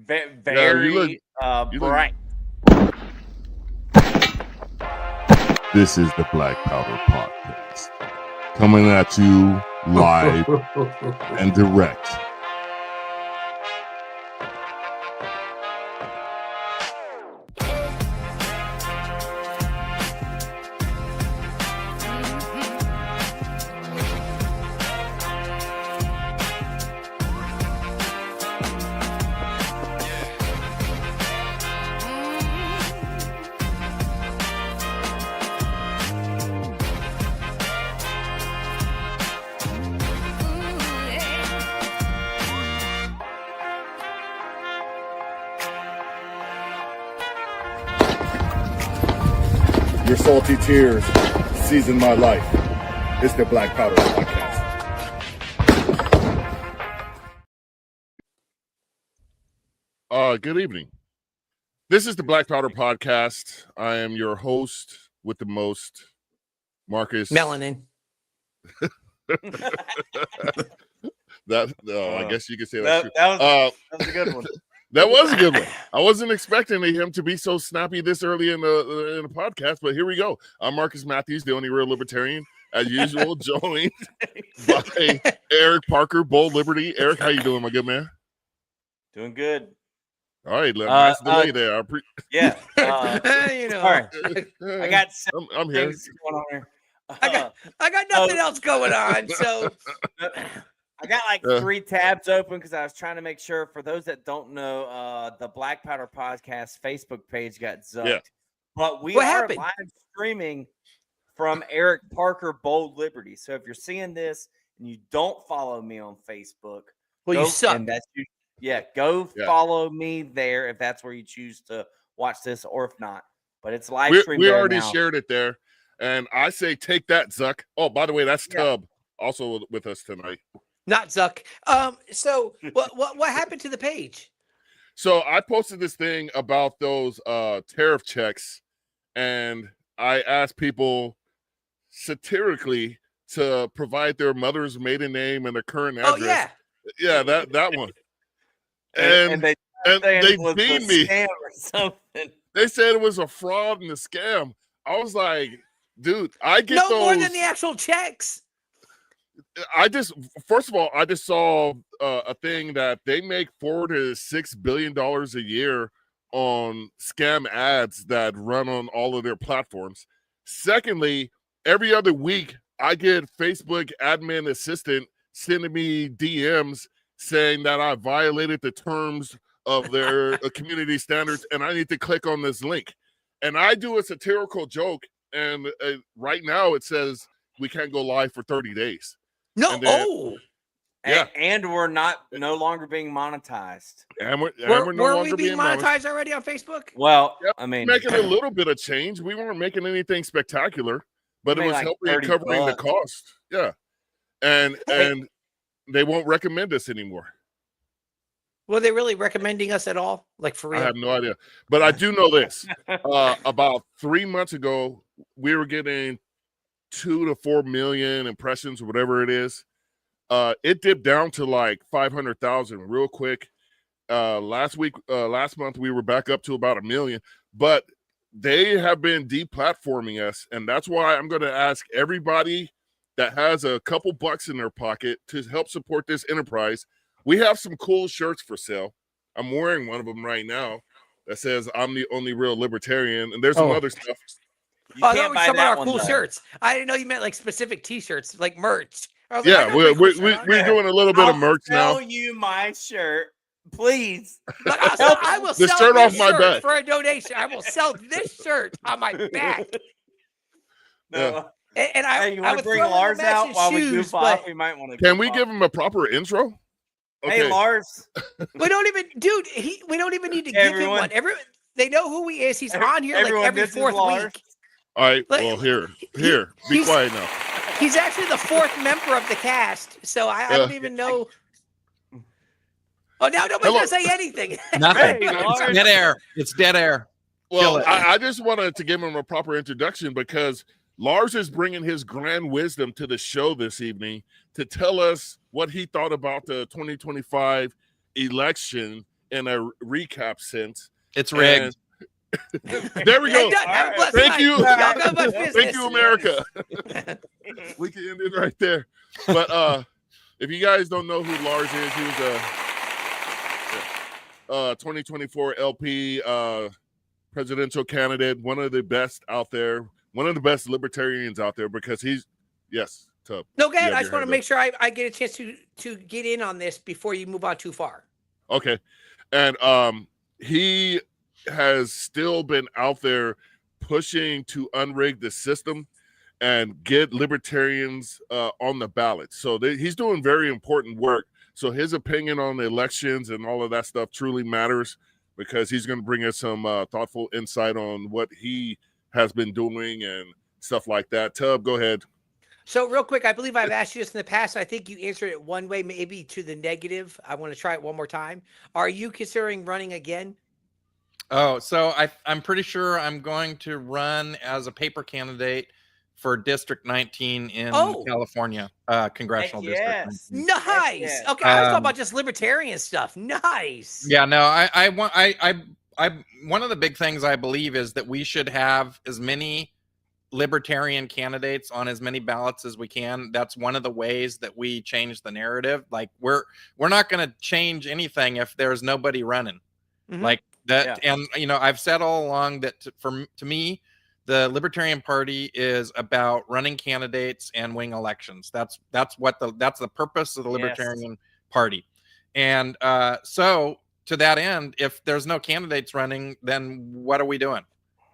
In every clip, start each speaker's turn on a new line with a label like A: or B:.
A: very bright.
B: This is the Black Powder Podcast, coming at you live and direct.
C: Your salty tears season my life. It's the Black Powder Podcast.
B: Good evening. This is the Black Powder Podcast. I am your host with the most, Marcus.
D: Melanin.
B: I guess you could say that.
A: That was a good one.
B: That was a good one. I wasn't expecting him to be so snappy this early in the podcast, but here we go. I'm Marcus Matthews, the only real libertarian, as usual, joined by Eric Parker, Bold Liberty. Eric, how you doing, my good man?
A: Doing good.
B: All right, nice delay there.
A: Yeah.
D: You know,
A: All right. I got
B: I'm here.
A: things going on here.
D: I got nothing else going on, so
A: I got like 3 tabs open because I was trying to make sure. For those that don't know, the Black Powder Podcast Facebook page got zucked.
B: Yeah.
A: But we
D: What
A: are
D: happened?
A: live streaming from Eric Parker Bold Liberty. So if you're seeing this and you don't follow me on Facebook,
D: well, you suck.
A: and that's you. Yeah, go follow me there if that's where you choose to watch this, or if not. But it's live streamed.
B: We already shared it there, and I say take that, Zuck. Oh, by the way, that's Tub also with us tonight.
D: Not Zuck. So what happened to the page?
B: So I posted this thing about those tariff checks, and I asked people satirically to provide their mother's maiden name and their current address.
D: Oh yeah,
B: yeah, that one.
A: And they
B: beat me.
A: Scam or something.
B: They said it was a fraud and a scam. I was like, dude, I get
D: no
B: those
D: more than the actual checks.
B: First of all, I just saw a thing that they make $4 to $6 billion a year on scam ads that run on all of their platforms. Secondly, every other week I get Facebook admin assistant sending me DMs saying that I violated the terms of their community standards and I need to click on this link. And I do a satirical joke, and right now it says we can't go live for 30 days.
D: No,
A: and we're no longer being monetized.
B: And we're no
D: were
B: longer
D: we being monetized already on Facebook?
A: Well, I mean,
B: making a little bit of change. We weren't making anything spectacular, but it was
A: like
B: helping covering the cost. Yeah, and they won't recommend us anymore.
D: Were they really recommending us at all? Like for real?
B: I have no idea, but I do know this. About 3 months ago, we were getting 2 to 4 million impressions or whatever it is. It dipped down to like 500,000 real quick. Last month we were back up to about 1 million, but they have been deplatforming us, and that's why I'm going to ask everybody that has a couple bucks in their pocket to help support this enterprise. We have some cool shirts for sale. I'm wearing one of them right now that says I'm the only real libertarian, and there's some other stuff.
A: You
D: I
A: can't
D: thought we
A: buy
D: were talking
A: that
D: about our
A: one,
D: cool
A: though.
D: shirts. I didn't know you meant like specific T-shirts, like merch. I was
B: Yeah,
D: like,
B: we're doing a little bit of merch now.
A: I'll sell you my shirt, please.
D: Look, I will
B: The
D: sell
B: shirt
D: this
B: off my
D: shirt
B: back.
D: for a donation. I will sell this shirt on my back.
A: No.
D: And
A: Hey, you
D: I
A: want
D: would
A: to bring
D: throw in the
A: Lars out
D: matching
A: while we
D: shoes,
A: goof off?
D: but
A: We might want to.
B: Can we give him a proper intro?
A: Hey, Lars.
D: we don't even, dude. We don't even need to
A: Hey,
D: give him
A: everyone.
D: one. They know who he is. He's on here like
A: Everyone,
D: every
A: this is
D: fourth
A: Lars.
D: week.
B: All right,
D: Like,
B: well, here, be
D: he's-
B: quiet now.
D: He's actually the 4th member of the cast, so I don't even know. Oh, now nobody's gonna say anything.
E: Nothing.
A: Hey, Lars.
E: It's dead air. It's dead air.
B: Well, I just wanted to give him a proper introduction because Lars is bringing his grand wisdom to the show this evening to tell us what he thought about the 2025 election in a recap sense.
E: It's rigged.
B: There we go. Thank you.
D: Thank
B: you, America. We can end it right there. But if you guys don't know who Lars is, he was a 2024 LP presidential candidate, one of the best out there, one of the best libertarians out there, because he's Tub.
D: No, go ahead. I just want to make sure I get a chance to get in on this before you move on too far.
B: Okay. And he has still been out there pushing to unrig the system and get libertarians on the ballot. So he's doing very important work. So his opinion on the elections and all of that stuff truly matters, because he's going to bring us some thoughtful insight on what he has been doing and stuff like that. Tub, go ahead.
D: So real quick, I believe I've asked you this in the past. I think you answered it one way, maybe to the negative. I want to try it one more time. Are you considering running again?
E: Oh, so I'm pretty sure I'm going to run as a paper candidate for District 19 in California, congressional district.
D: Nice.
A: Yes.
D: Okay, I was talking about just libertarian stuff. Nice.
E: Yeah, no, I one of the big things I believe is that we should have as many libertarian candidates on as many ballots as we can. That's one of the ways that we change the narrative. Like we're not going to change anything if there's nobody running. Like that. Yeah. And I've said all along that to me, the Libertarian Party is about running candidates and winning elections. That's the purpose of the Libertarian Party. And so to that end, if there's no candidates running, then what are we doing,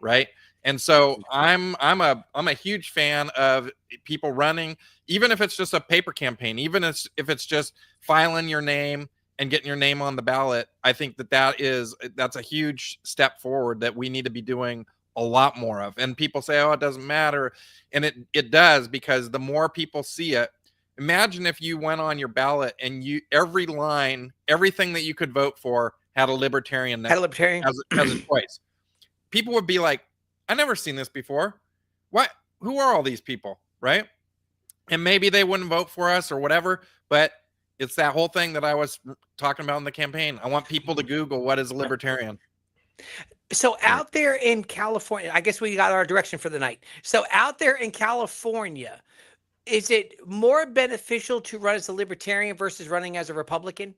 E: right? And so I'm a huge fan of people running, even if it's just a paper campaign, even if it's just filing your name and getting your name on the ballot. I think that's a huge step forward that we need to be doing a lot more of. And people say, oh, it doesn't matter. And it does, because the more people see it. Imagine if you went on your ballot and every line, everything that you could vote for had a libertarian as a choice. People would be like, I never seen this before. What? Who are all these people? Right? And maybe they wouldn't vote for us or whatever, but it's that whole thing that I was talking about in the campaign. I want people to Google what is a libertarian.
D: So out there in California, I guess we got our direction for the night. So out there in California, is it more beneficial to run as a libertarian versus running as a Republican?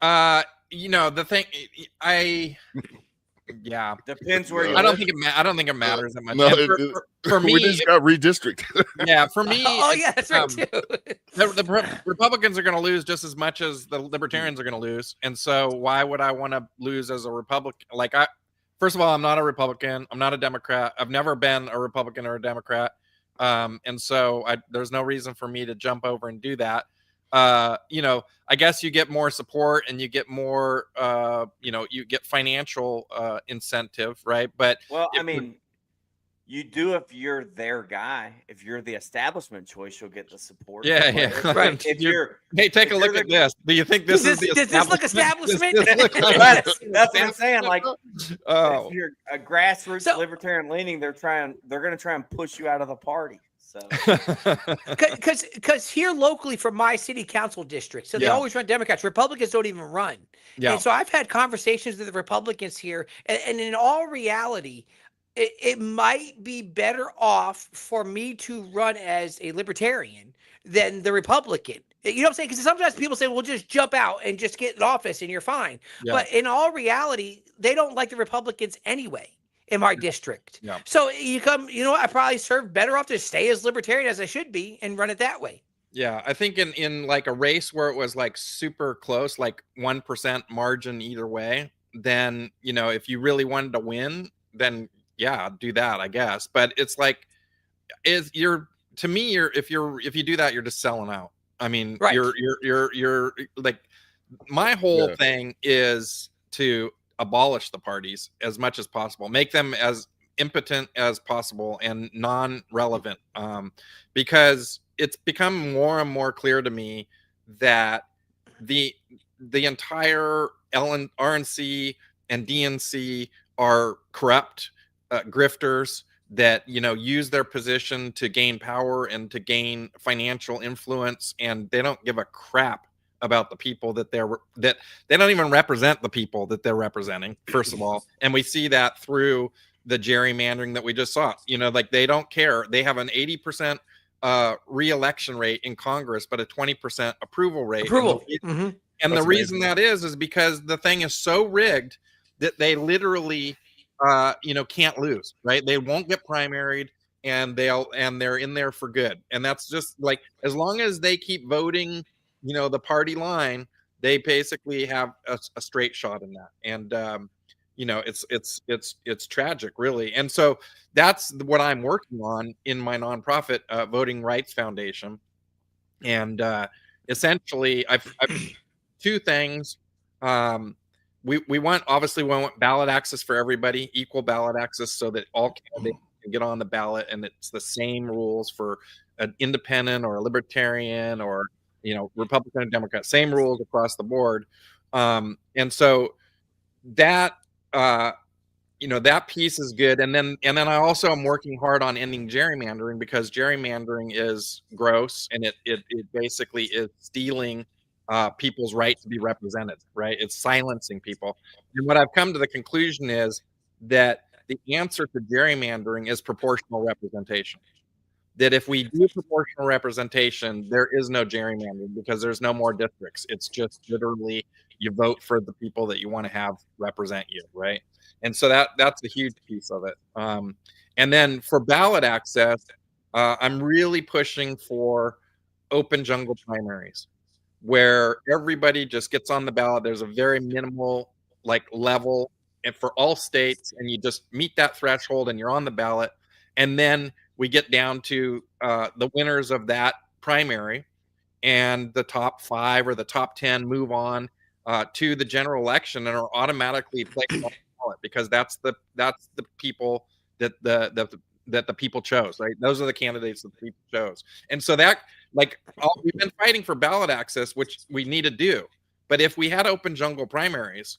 E: The thing,
A: depends where you.
E: I don't think it matters that much.
B: No,
E: for me,
B: we just got redistricted.
E: Yeah, for me.
D: Oh yeah, that's right too.
E: The Republicans are going to lose just as much as the Libertarians are going to lose, and so why would I want to lose as a Republican? First of all, I'm not a Republican. I'm not a Democrat. I've never been a Republican or a Democrat, and so there's no reason for me to jump over and do that. I guess you get more support and you get more, you get financial incentive, right? But
A: you do if you're their guy. If you're the establishment choice, you'll get the support.
E: Yeah.
D: Right.
E: Hey, take a look at this. Do you think this is the
D: does this look establishment?
A: That's what I'm saying. Like,
E: oh,
A: if you're a grassroots libertarian leaning, they're going to try and push you out of the party. So,
D: because here locally for my city council district, so they always run Democrats. Republicans don't even run. Yeah. And so I've had conversations with the Republicans here, and in all reality, it might be better off for me to run as a libertarian than the Republican. You know what I'm saying? Because sometimes people say, well, just jump out and just get in office and you're fine. Yeah. But in all reality, they don't like the Republicans anyway in my district. Yeah. So I probably serve better off to stay as libertarian as I should be and run it that way.
E: Yeah. I think in like a race where it was like super close, like 1% margin either way, then, if you really wanted to win, then yeah, do that, I guess. But it's like, if you do that, you're just selling out. I mean, right. You're like, my whole thing is to abolish the parties as much as possible, make them as impotent as possible and non-relevant, because it's become more and more clear to me that the entire RNC and DNC are corrupt grifters that use their position to gain power and to gain financial influence, and they don't give a crap about the people that that they don't even represent the people that they're representing, first of all. And we see that through the gerrymandering that we just saw. You know, like they don't care. They have an 80% re-election rate in Congress, but a 20% approval rate. And the reason that is because the thing is so rigged that they literally, you know, can't lose, right? They won't get primaried, and they're in there for good. And that's just like, as long as they keep voting, you know, the party line, they basically have a straight shot in that. And you know, it's tragic, really. And so that's what I'm working on in my nonprofit, Voting Rights Foundation. And essentially, I've two things. We want ballot access for everybody, equal ballot access, so that all candidates can get on the ballot, and it's the same rules for an independent or a libertarian or, you know, Republican and Democrat, same rules across the board. And so that, you know, that piece is good. And then I also am working hard on ending gerrymandering, because gerrymandering is gross, and it basically is stealing people's right to be represented, right? It's silencing people. And what I've come to the conclusion is that the answer to gerrymandering is proportional representation. That if we do proportional representation, there is no gerrymandering, because there's no more districts. It's just literally you vote for the people that you want to have represent you, right? And so that's a huge piece of it. And then for ballot access, I'm really pushing for open jungle primaries, where everybody just gets on the ballot. There's a very minimal level, and for all states, and you just meet that threshold and you're on the ballot. And then we get down to the winners of that primary, and the top 5 or the top 10 move on to the general election and are automatically placed on the ballot, because that's the people that the people chose, right? Those are the candidates that the people chose. And so that, we've been fighting for ballot access, which we need to do. But if we had open jungle primaries,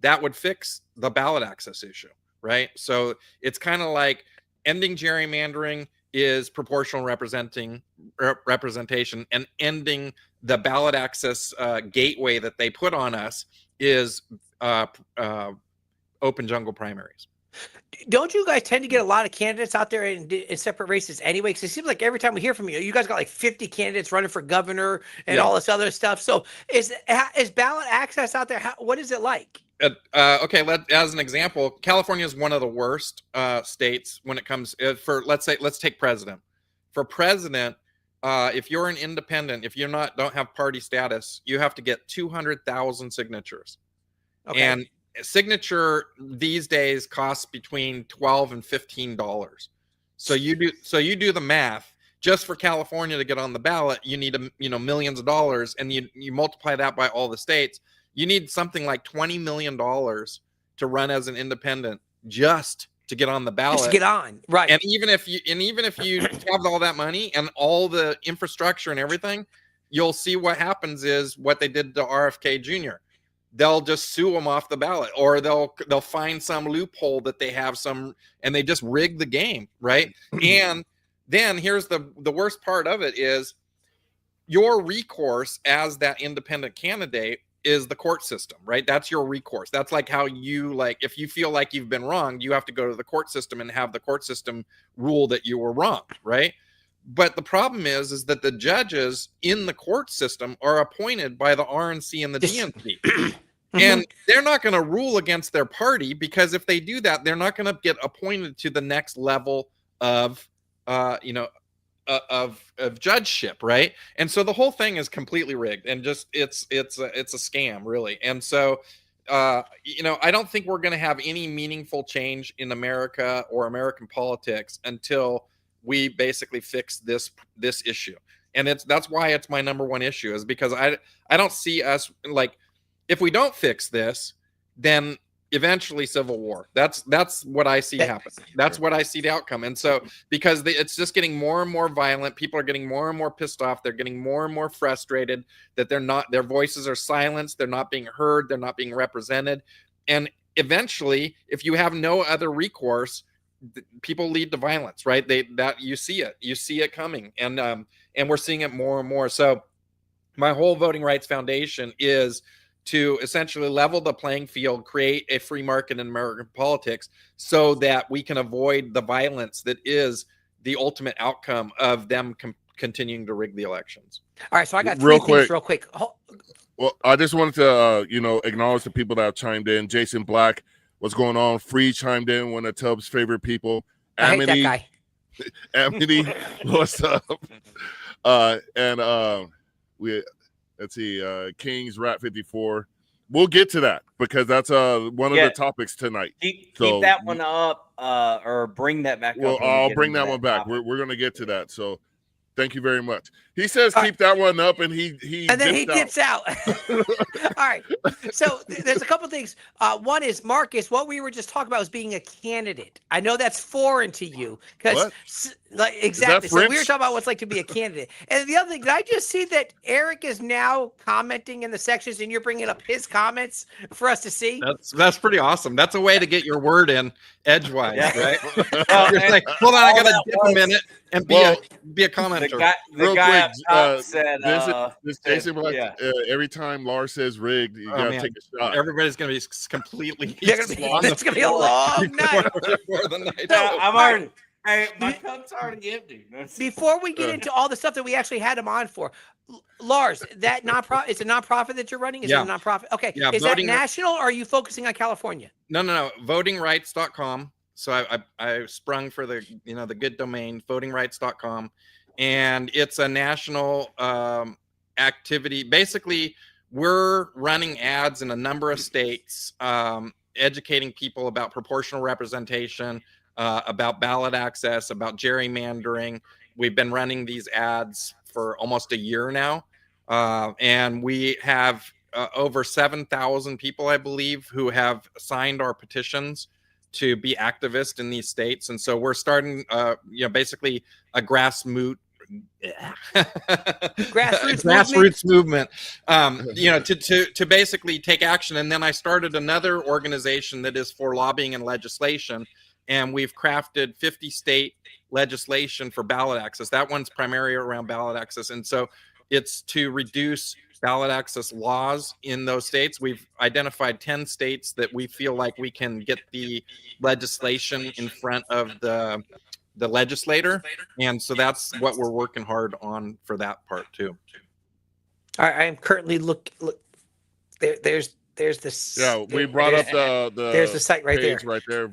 E: that would fix the ballot access issue, right? So it's kind of like ending gerrymandering is proportional representation, and ending the ballot access gateway that they put on us is open jungle primaries.
D: Don't you guys tend to get a lot of candidates out there in separate races anyway? Because it seems like every time we hear from you, you guys got like 50 candidates running for governor and all this other stuff. So is ballot access out there? What is it like?
E: Okay, as an example, California is one of the worst states when it comes for, let's take president. For president, if you're an independent, if you're don't have party status, you have to get 200,000 signatures. Okay. And signature these days costs between $12 and $15. So you do the math. Just for California to get on the ballot, you need millions of dollars, and you multiply that by all the states. You need something like $20 million to run as an independent just to get on the ballot.
D: Just to get on, right?
E: And even if you have all that money and all the infrastructure and everything, you'll see what happens is what they did to RFK Jr. They'll just sue him off the ballot, or they'll find some loophole that they have and they just rig the game, right? And then here's the worst part of it is your recourse as that independent candidate is the court system, right? That's your recourse. That's like how you, if you feel like you've been wronged, you have to go to the court system and have the court system rule that you were wrong, right? But the problem is that the judges in the court system are appointed by the RNC and the DNC. And they're not going to rule against their party, because if they do that, they're not going to get appointed to the next level of judgeship, right? And so the whole thing is completely rigged, and just it's a scam, really. And so I don't think we're going to have any meaningful change in America or American politics until we basically fix this issue. And that's why it's my number one issue, is because I don't see us, if we don't fix this, then eventually civil war. That's what I see happen. That's what I see the outcome. And so, because it's just getting more and more violent, people are getting more and more pissed off. They're getting more and more frustrated that their voices are silenced. They're not being heard. They're not being represented. And eventually, if you have no other recourse, people lead to violence, right? You see it coming, and we're seeing it more and more. So my whole Voting Rights Foundation is to essentially level the playing field, create a free market in American politics so that we can avoid the violence that is the ultimate outcome of them continuing to rig the elections.
D: All right, so I got three things real quick.
B: Well, I just wanted to, acknowledge the people that have chimed in. Jason Black, what's going on? Free chimed in, one of Tubbs' favorite people.
D: Amity, I hate that
B: guy. Amity, what's up? Let's see, King's Rat 54. We'll get to that because that's one of the topics tonight.
A: Keep that one up, or bring that back up.
B: Well, I'll bring that one back. We're going to get to that. So thank you very much. He says keep that one up, and he
D: dips out. All right. So there's a couple things. One is, Marcus, what we were just talking about was being a candidate. I know that's foreign to you because exactly. So we were talking about what's like to be a candidate. And the other thing, did I just see that Eric is now commenting in the sections, and you're bringing up his comments for us to see?
E: That's pretty awesome. That's a way to get your word in edgewise, right? You're like, hold on, I got to dip a minute and be a commenter.
A: The guy said,
B: this Jason Black, every time Lars says rigged, you gotta take a shot.
E: Everybody's gonna be completely.
D: It's gonna be a long night.
A: I'm already. Hey, my cup's already empty.
D: Before we get into all the stuff that we actually had him on for, Lars, that nonprofit, it's a nonprofit that you're running? Is it a nonprofit? Okay. Yeah, is that national, or are you focusing on California?
E: No. Votingrights.com. So I sprung for the the good domain, votingrights.com. And it's a national activity. Basically, we're running ads in a number of states, educating people about proportional representation, about ballot access, about gerrymandering. We've been running these ads for almost a year now. And we have over 7,000 people, I believe, who have signed our petitions to be activists in these states. And so we're starting, basically a grassroots movement, to basically take action. And then I started another organization that is for lobbying and legislation, and we've crafted 50 state legislation for ballot access. That one's primarily around ballot access, and so it's to reduce ballot access laws in those states. We've identified 10 states that we feel like we can get the legislation in front of the legislator, and so that's what we're working hard on for that part too.
D: I am currently look there's this.
B: Yeah, we brought up the
D: there's the site right there.
B: Right there.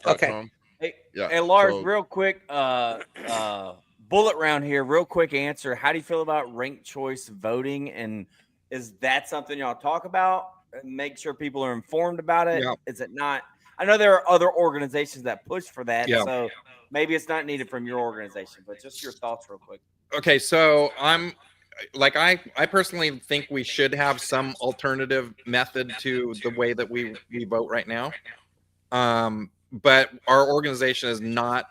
D: Okay.
A: Hey, Lars, real quick, bullet round here, real quick answer. How do you feel about ranked choice voting, and is that something y'all talk about? Make sure people are informed about it. Yeah. Is it not? I know there are other organizations that push for that, so maybe it's not needed from your organization, but just your thoughts real quick.
E: Okay, so I personally think we should have some alternative method to the way that we vote right now. But our organization is not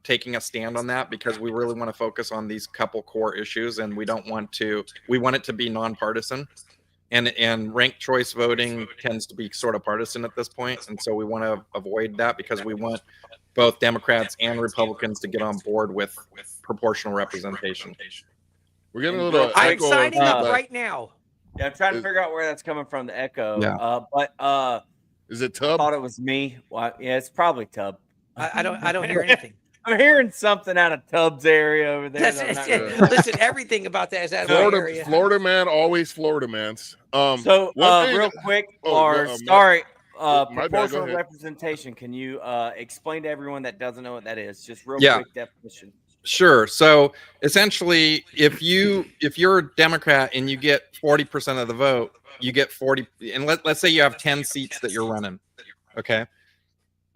E: taking a stand on that because we really want to focus on these couple core issues, and we want it to be nonpartisan. And ranked choice voting tends to be sort of partisan at this point, and so we want to avoid that because we want both Democrats and Republicans to get on board with proportional representation.
B: We're getting a little.
D: I'm signing up right now.
A: Yeah, I'm trying to figure out where that's coming from. The echo.
E: Yeah.
A: But
B: is it Tub?
A: I thought it was me. Well, yeah, it's probably Tub.
D: I don't hear anything.
A: I'm hearing something out of Tubbs area over there.
D: Listen, everything about that is out of
B: Florida,
D: area.
B: Florida man, always Florida mans.
A: Real quick, sorry,
B: my
A: proportional representation. Can you explain to everyone that doesn't know what that is? Just real quick definition.
E: Sure. So essentially, if you're a Democrat and you get 40% of the vote, you get 40. And let's say you have 10 seats that you're running. Okay.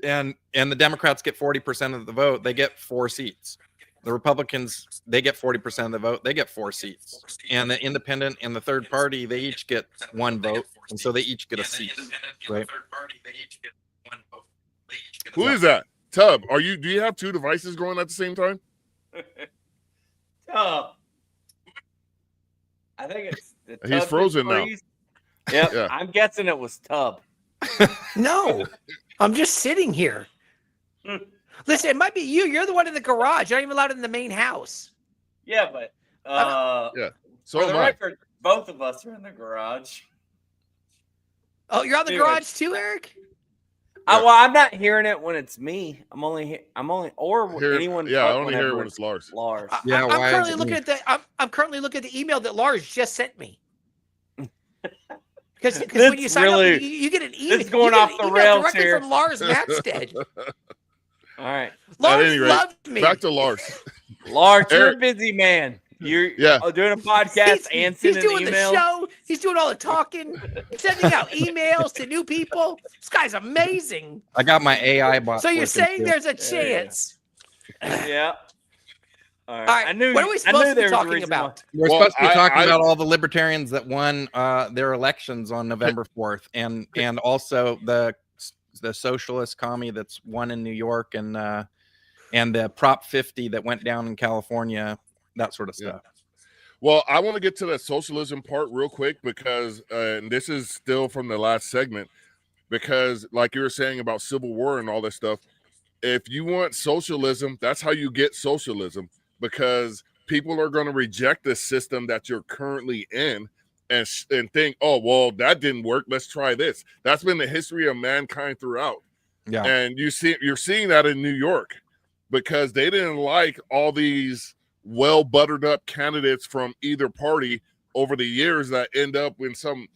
E: And the Democrats get 40% of the vote, they get 4 seats. The Republicans, they get 40% of the vote, they get 4 seats. And the independent and the third party, they each get 1 vote, and so they each get a seat. Right?
B: Who is that? Tub, do you have 2 devices going at the same time?
A: Tub. I think it's
B: he's frozen now.
A: Yep, yeah. I'm guessing it was Tub.
D: No. I'm just sitting here. Listen, it might be you. You're the one in the garage. You're not even allowed in the main house.
A: Yeah, but
B: So
A: For the
B: am I.
A: record, both of us are in the garage.
D: Oh, you're on the garage too, Eric?
A: Well, I'm not hearing it when it's me. I'm only anyone.
B: Yeah, I only
A: whenever
B: hear it when it's Lars.
A: Lars.
E: Yeah,
D: I'm currently looking at I'm currently looking at the email that Lars just sent me. Because when you sign up, you get an email.
A: It's going off the rails
D: directly
A: here.
D: from Lars Mapstead.
A: All right,
D: Lars loved me.
B: Back to Lars.
A: Lars, you're a busy man. You're doing a podcast and sending
D: he's doing
A: emails.
D: the show. He's doing all the talking, sending out emails to new people. This guy's amazing.
E: I got my AI bot.
D: So you're saying there's a chance?
A: Yeah. All right.
D: I knew. What are we supposed to be talking about?
E: We're supposed to be talking about all the libertarians that won their elections on November 4th, and also the socialist commie that's won in New York, and the Prop 50 that went down in California. That sort of stuff.
B: Well, I want to get to that socialism part real quick because, and this is still from the last segment, because like you were saying about Civil War and all this stuff, if you want socialism, that's how you get socialism, because people are going to reject the system that you're currently in and think, oh, well, that didn't work. Let's try this. That's been the history of mankind throughout. Yeah. And you're seeing that in New York because they didn't like all these well buttered up candidates from either party over the years that end up in some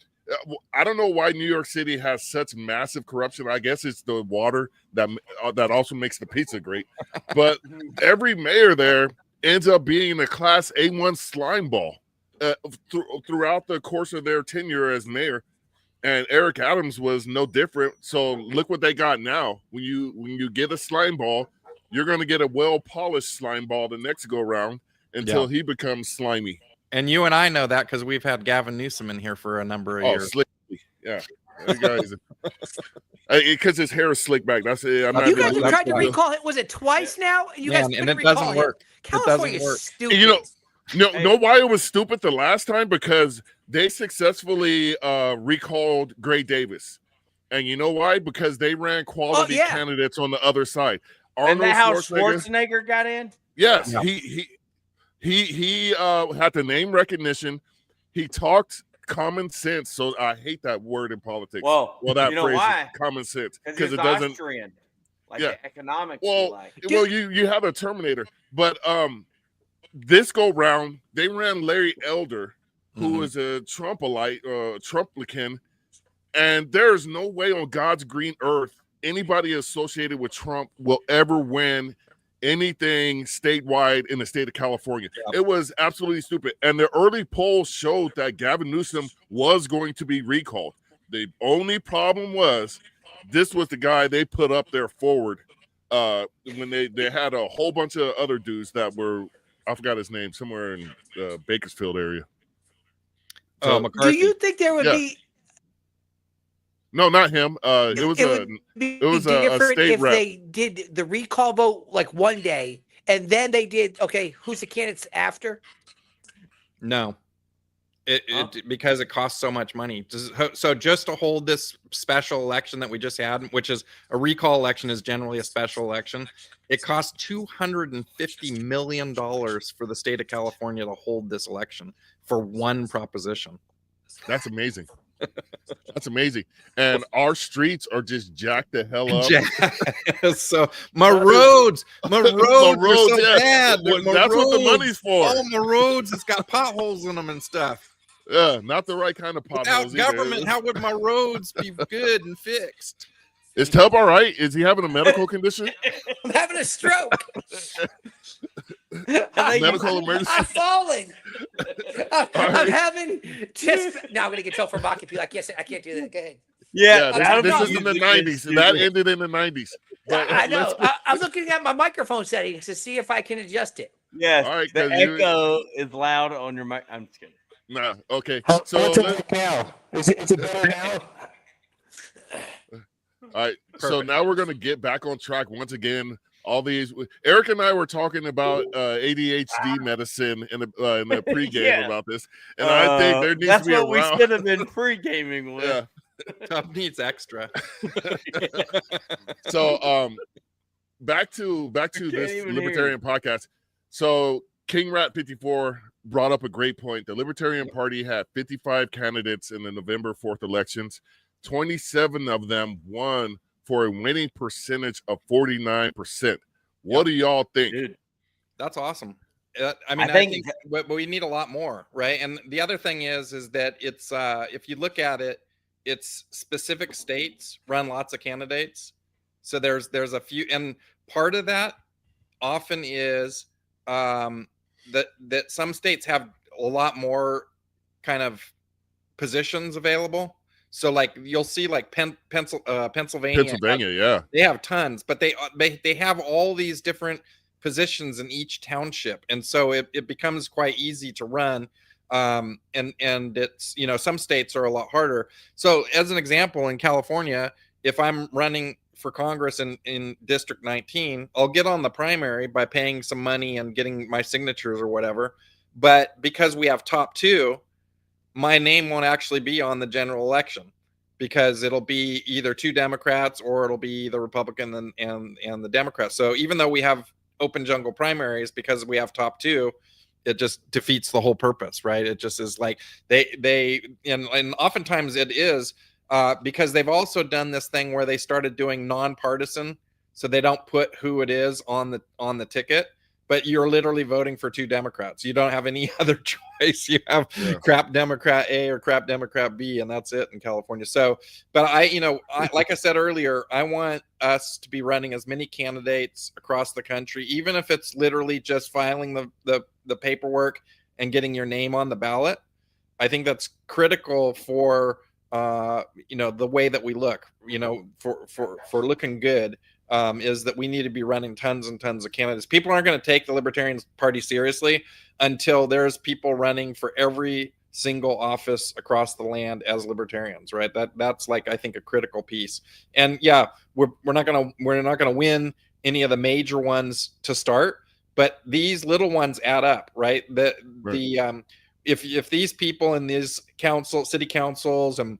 B: I don't know why New York City has such massive corruption. I guess it's the water that also makes the pizza great, but every mayor there ends up being a class A1 slime ball throughout the course of their tenure as mayor, and Eric Adams was no different. So look what they got now. When you get a slime ball, you're going to get a well-polished slime ball the next go-around until he becomes slimy. And
E: you and I know that because we've had Gavin Newsom in here for a number of years.
B: Slicky. Yeah. Because his hair is slick back. That's it.
D: You guys have tried to recall it. Was it twice now? You guys
E: and it doesn't work.
D: California is stupid.
B: Know why it was stupid the last time? Because they successfully recalled Gray Davis. And you know why? Because they ran quality candidates on the other side.
A: And that how Schwarzenegger got in?
B: Yes, yeah. He had the name recognition. He talked common sense. So I hate that word in politics.
A: Well,
B: that phrase, why? Common sense, because it doesn't.
A: Austrian, the economics.
B: Well, you have a Terminator, but this go round they ran Larry Elder, who is a Trumpalite, Trumplican, and there's no way on God's green earth anybody associated with Trump will ever win anything statewide in the state of California. Yeah. It was absolutely stupid. And the early polls showed that Gavin Newsom was going to be recalled. The only problem was this was the guy they put up there forward when they had a whole bunch of other dudes that were, I forgot his name, somewhere in the Bakersfield area.
D: So, do you think there would be...
B: No, not him. It was a state
D: if
B: rep.
D: They did the recall vote like one day, and then they did. Okay, who's the candidates after?
E: No, because it costs so much money. So just to hold this special election that we just had, which is a recall election, is generally a special election. It costs $250 million for the state of California to hold this election for one proposition.
B: That's amazing. That's amazing. And our streets are just jacked the hell up.
E: So my roads are so bad.
B: That's what the money's for.
E: Oh, my roads, it's got potholes in them and stuff.
B: Yeah, not the right kind of potholes.
E: Without government, how would my roads be good and fixed?
B: Is Tub all right? Is he having a medical condition?
D: I'm having a stroke.
B: Medical emergency.
D: I'm falling. I'm having just. Now I'm going to get told for mocking people. Yes, I can't do that. Go ahead.
B: Yeah, this is in the 90s. That ended in the 90s.
D: But I know. I'm looking at my microphone settings to see if I can adjust it.
A: Yes, all right, the echo is loud on your mic. I'm just kidding.
B: Nah, okay.
F: So now? Is it better now?
B: All right, so now we're going to get back on track once again. All these, Eric and I were talking about ADHD medicine in the pregame about this, and I think there needs to be
A: that's what we should have been pre-gaming with.
B: Yeah,
E: Top needs extra.
B: So, back to this libertarian podcast. So, King Rat 54 brought up a great point. The Libertarian Party had 55 candidates in the November 4th elections. 27 of them won for a winning percentage of 49%. What do y'all think?
A: Dude,
E: that's awesome. I think but we need a lot more, right? And the other thing is that it's if you look at it, it's specific states run lots of candidates. So there's a few, and part of that often is that some states have a lot more kind of positions available. So like you'll see like Pennsylvania,
B: yeah,
E: they have tons, but they have all these different positions in each township, and so it becomes quite easy to run. And it's, you know, some states are a lot harder. So as an example, in California, if I'm running for Congress in District 19, I'll get on the primary by paying some money and getting my signatures or whatever. But because we have top two, my name won't actually be on the general election, because it'll be either two Democrats or it'll be the Republican and the Democrats. So even though we have open jungle primaries, because we have top two, it just defeats the whole purpose, right? It just is like and oftentimes it is because they've also done this thing where they started doing nonpartisan, so they don't put who it is on the ticket, but you're literally voting for two Democrats. You don't have any other choice. You have crap Democrat A or crap Democrat B, and that's it in California. So, but like I said earlier, I want us to be running as many candidates across the country, even if it's literally just filing the paperwork and getting your name on the ballot. I think that's critical for the way that we look, for looking good. Is that we need to be running tons and tons of candidates. People aren't going to take the Libertarian Party seriously until there's people running for every single office across the land as libertarians, right? That's like, I think, a critical piece. And yeah, we're not gonna win any of the major ones to start, but these little ones add up, right? If these people in these city councils and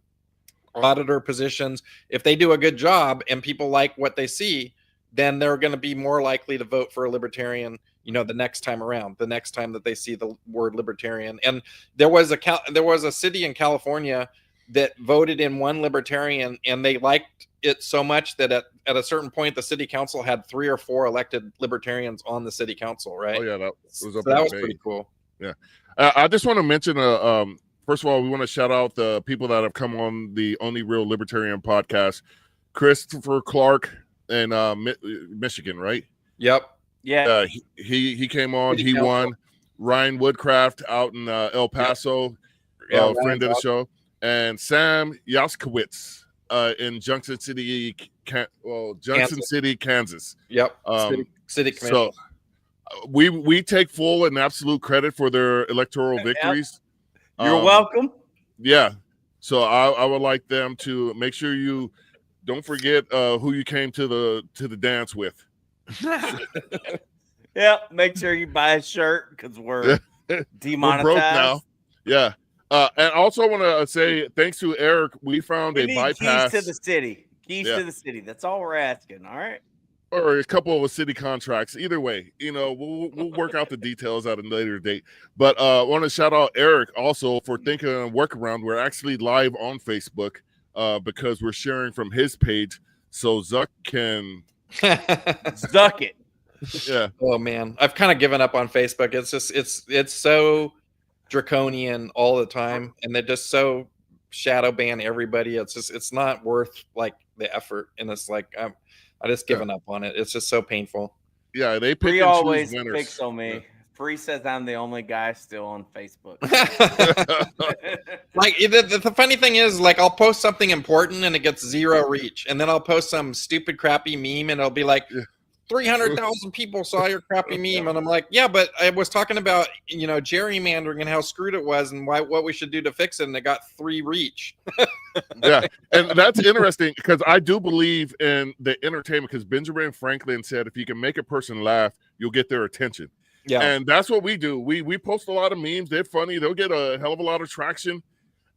E: auditor positions, if they do a good job and people like what they see, then they're going to be more likely to vote for a libertarian, the next time around, the next time that they see the word libertarian. And there was a city in California that voted in one libertarian, and they liked it so much that at a certain point, the city council had 3 or 4 elected libertarians on the city council, right?
B: Oh yeah, that was
E: pretty cool.
B: Yeah. I just want to mention first of all, we want to shout out the people that have come on the Only Real Libertarian podcast. Christopher Clark in Michigan, right?
E: Yep.
A: Yeah.
B: He came on. He won. Ryan Woodcraft out in El Paso, friend of the show, and Sam Yaskowitz in Junction City, Kansas.
E: Yep. City Commission.
B: So we take full and absolute credit for their electoral victories.
A: You're welcome.
B: Yeah. So I would like them to make sure you don't forget who you came to the dance with.
A: Yeah. Make sure you buy a shirt because we're demonetized.
B: We're broke now. Yeah. And also I want to say thanks to Eric, we found a bypass.
A: Keys to the city. To the city. That's all we're asking. All right.
B: Or a couple of city contracts. Either way, we'll work out the details at a later date. But I want to shout out Eric also for thinking of a workaround. We're actually live on Facebook because we're sharing from his page, so Zuck can
A: Zuck it.
B: Yeah.
E: Oh man, I've kind of given up on Facebook. It's just it's so draconian all the time, and they're just so shadow ban everybody. It's not worth like the effort, and it's like I just given up on it. It's just so painful.
B: Yeah, they pick
A: Free
B: and
A: always
B: choose winners.
A: picks on me. Yeah. Free says I'm the only guy still on Facebook.
E: Like the funny thing is, like, I'll post something important and it gets 0 reach, and then I'll post some stupid crappy meme and it'll be like 300,000 people saw your crappy meme, and I'm like, yeah, but I was talking about gerrymandering and how screwed it was and what we should do to fix it, and it got 3 reach.
B: Yeah, and that's interesting because I do believe in the entertainment, because Benjamin Franklin said if you can make a person laugh, you'll get their attention. Yeah, and that's what we do. We post a lot of memes. They're funny. They'll get a hell of a lot of traction,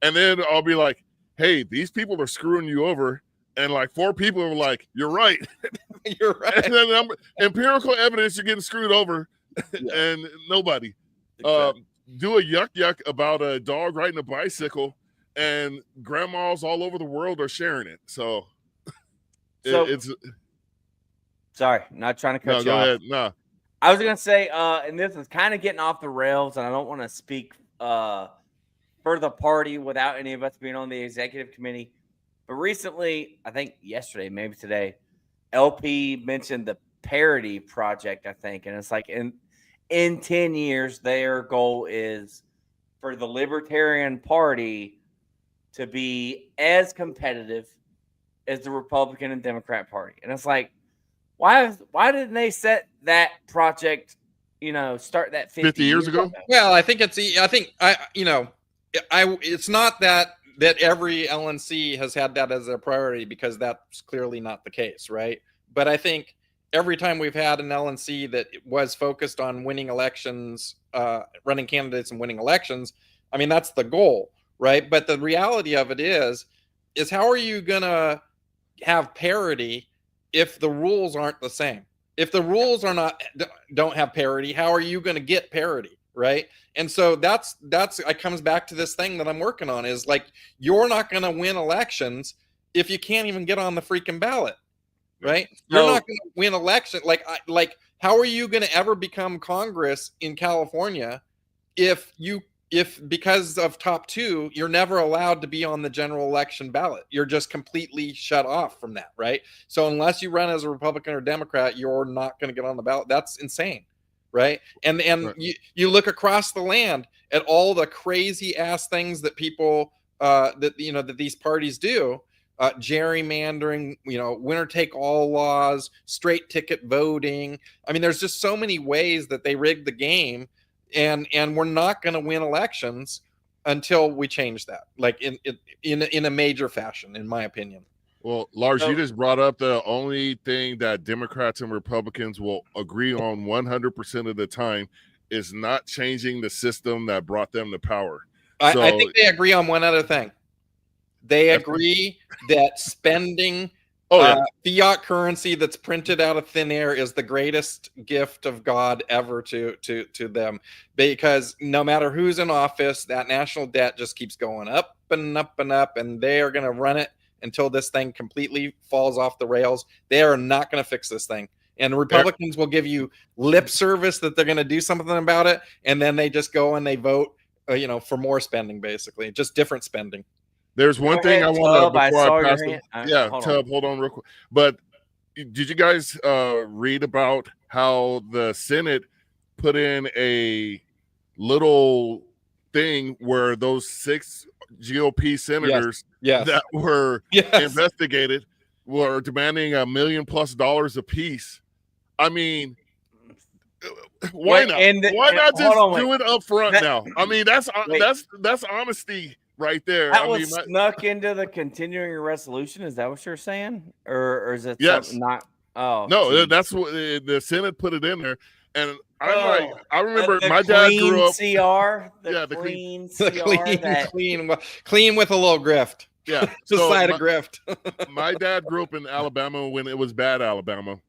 B: and then I'll be like, hey, these people are screwing you over. And like 4 people are like, you're right.
E: You're right.
B: And then empirical evidence you're getting screwed over and nobody.
E: Exactly.
B: do a yuck about a dog riding a bicycle, and grandmas all over the world are sharing it. So it's.
A: Sorry, not trying to cut you
B: go
A: off.
B: ahead. No.
A: I was gonna say, and this is kind of getting off the rails, and I don't want to speak for the party without any of us being on the executive committee. But recently, I think yesterday, maybe today, LP mentioned the parity project, I think, and it's like in 10 years, their goal is for the Libertarian Party to be as competitive as the Republican and Democrat Party. And it's like, why didn't they set that project, start that 50
B: years ago?
E: Well, I think it's not that every LNC has had that as their priority, because that's clearly not the case, right? But I think every time we've had an LNC that was focused on winning elections, running candidates and winning elections, I mean, that's the goal, right? But the reality of it is how are you going to have parity if the rules aren't the same? If the rules don't have parity, how are you going to get parity, right? And so it comes back to this thing that I'm working on, is like, you're not going to win elections if you can't even get on the freaking ballot, right? You're not going to win election. Like how are you going to ever become Congress in California if because of top 2, you're never allowed to be on the general election ballot? You're just completely shut off from that, right? So unless you run as a Republican or Democrat, you're not going to get on the ballot. That's insane, right? And
B: right.
E: You look across the land at all the crazy ass things that people that these parties do, gerrymandering, winner take all laws, straight ticket voting. I mean, there's just so many ways that they rig the game. And we're not going to win elections until we change that, like in a major fashion, in my opinion.
B: Well, Lars, you just brought up the only thing that Democrats and Republicans will agree on 100% of the time is not changing the system that brought them to power.
E: I think they agree on one other thing. They agree that spending fiat currency that's printed out of thin air is the greatest gift of God ever to them, because no matter who's in office, that national debt just keeps going up and up and up, and they are going to run it until this thing completely falls off the rails. They are not going to fix this thing. And the Republicans will give you lip service that they're going to do something about it, and then they just go and they vote, for more spending, basically, just different spending.
B: There's one thing I want to, before I pass it. Tub, hold on real quick. But did you guys read about how the Senate put in a little thing where those 6 GOP senators that were investigated were demanding $1 million+ apiece? I mean, why not? Why not just do it up front now? I mean, that's honesty right there.
A: That was snuck into the continuing resolution. Is that what you're saying, or is it not? Oh
B: no, that's what the Senate put it in there. And I remember my dad grew up.
E: Clean with a little grift.
B: Yeah,
E: just side of grift.
B: My dad grew up in Alabama when it was bad Alabama,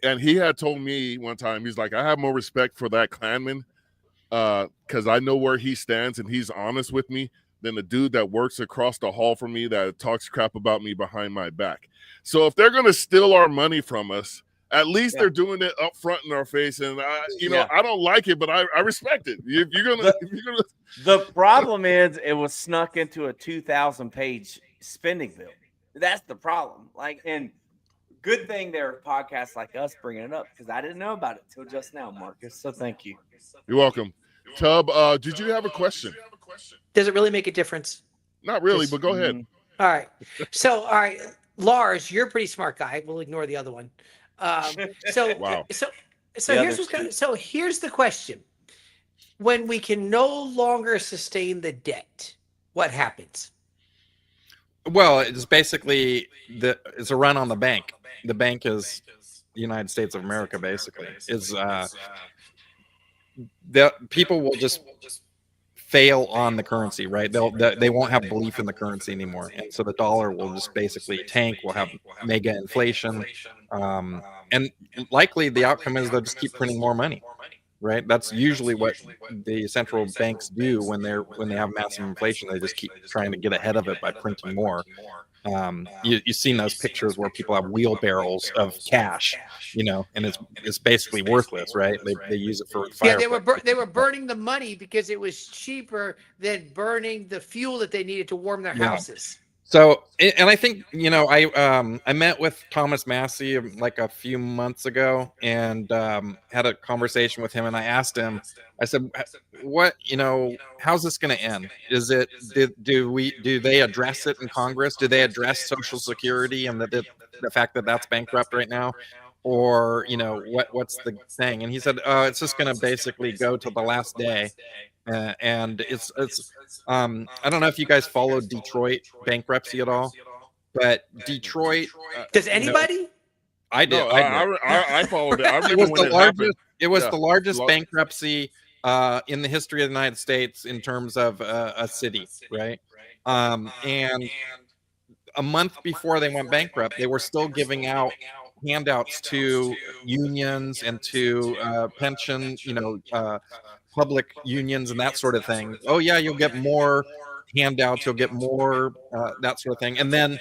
B: and he had told me one time, he's like, I have more respect for that Klanman because I know where he stands and he's honest with me than the dude that works across the hall from me that talks crap about me behind my back. So if they're going to steal our money from us, at least they're doing it up front in our face. And I don't like it, but I respect it.
A: The problem is it was snuck into a 2,000-page spending bill. That's the problem. And good thing there are podcasts like us bringing it up, because I didn't know about it till just now, Marcus. So thank you.
B: You're welcome. Tub, did you have a question?
D: Does it really make a difference?
B: Not really, but go ahead.
D: All right. So, Lars, you're a pretty smart guy. We'll ignore the other one.
B: Wow.
D: So here's the question: when we can no longer sustain the debt, what happens?
E: Well, it's basically it's a run on the bank. The bank is the United States of America. Basically, the people will just fail on the currency, right? They won't have belief in the currency anymore, and so the dollar will just basically tank. We'll have mega inflation, and likely the outcome is they'll just keep printing more money. right? That's usually what the central banks do when they have massive inflation. They just keep trying to get ahead of it by printing more. You've seen those pictures where people have wheelbarrows of cash, and it's basically worthless, right? They use it for fire.
D: Yeah, they were burning the money because it was cheaper than burning the fuel that they needed to warm their houses.
E: So, and I think, I met with Thomas Massey like a few months ago and had a conversation with him, and I asked him, I said, what, how's this going to end? Is it, do they address it in Congress? Do they address Social Security and the fact that that's bankrupt right now? Or, what's the thing? And he said, it's just going to basically go to the last day. And it's I don't know if you guys followed Detroit bankruptcy at all, but Detroit.
D: Does anybody?
E: I did.
B: No, I followed it. I remember when it happened.
E: It was the largest bankruptcy in the history of the United States in terms of a city, right? And a month before they went bankrupt, they were still giving out handouts to unions and to pension, public unions and that sort of thing. Oh yeah, you'll get more handouts, you'll get more that sort of thing. And then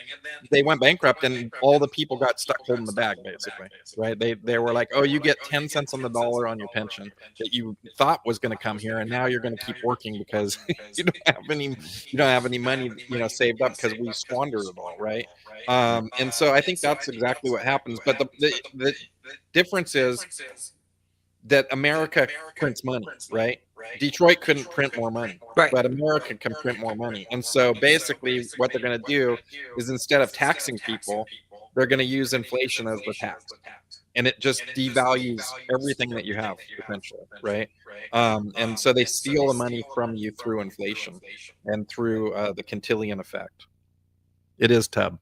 E: they went bankrupt and all the people got stuck holding the bag, basically, right? They were like, oh, you get 10 cents on the dollar on your pension that you thought was going to come here, and now you're going to keep working because you don't have any money saved up because we squandered it all, right? And so I think that's exactly what happens. But the difference is that America prints money, right? Detroit couldn't print more money,
D: right?
E: But America can print more money. And so basically what they're going to do is, instead of taxing people, they're going to use inflation as the tax. And it just devalues everything that you have, potentially, right? And so they steal the money from you through inflation and through the Cantillon effect. It is Tub.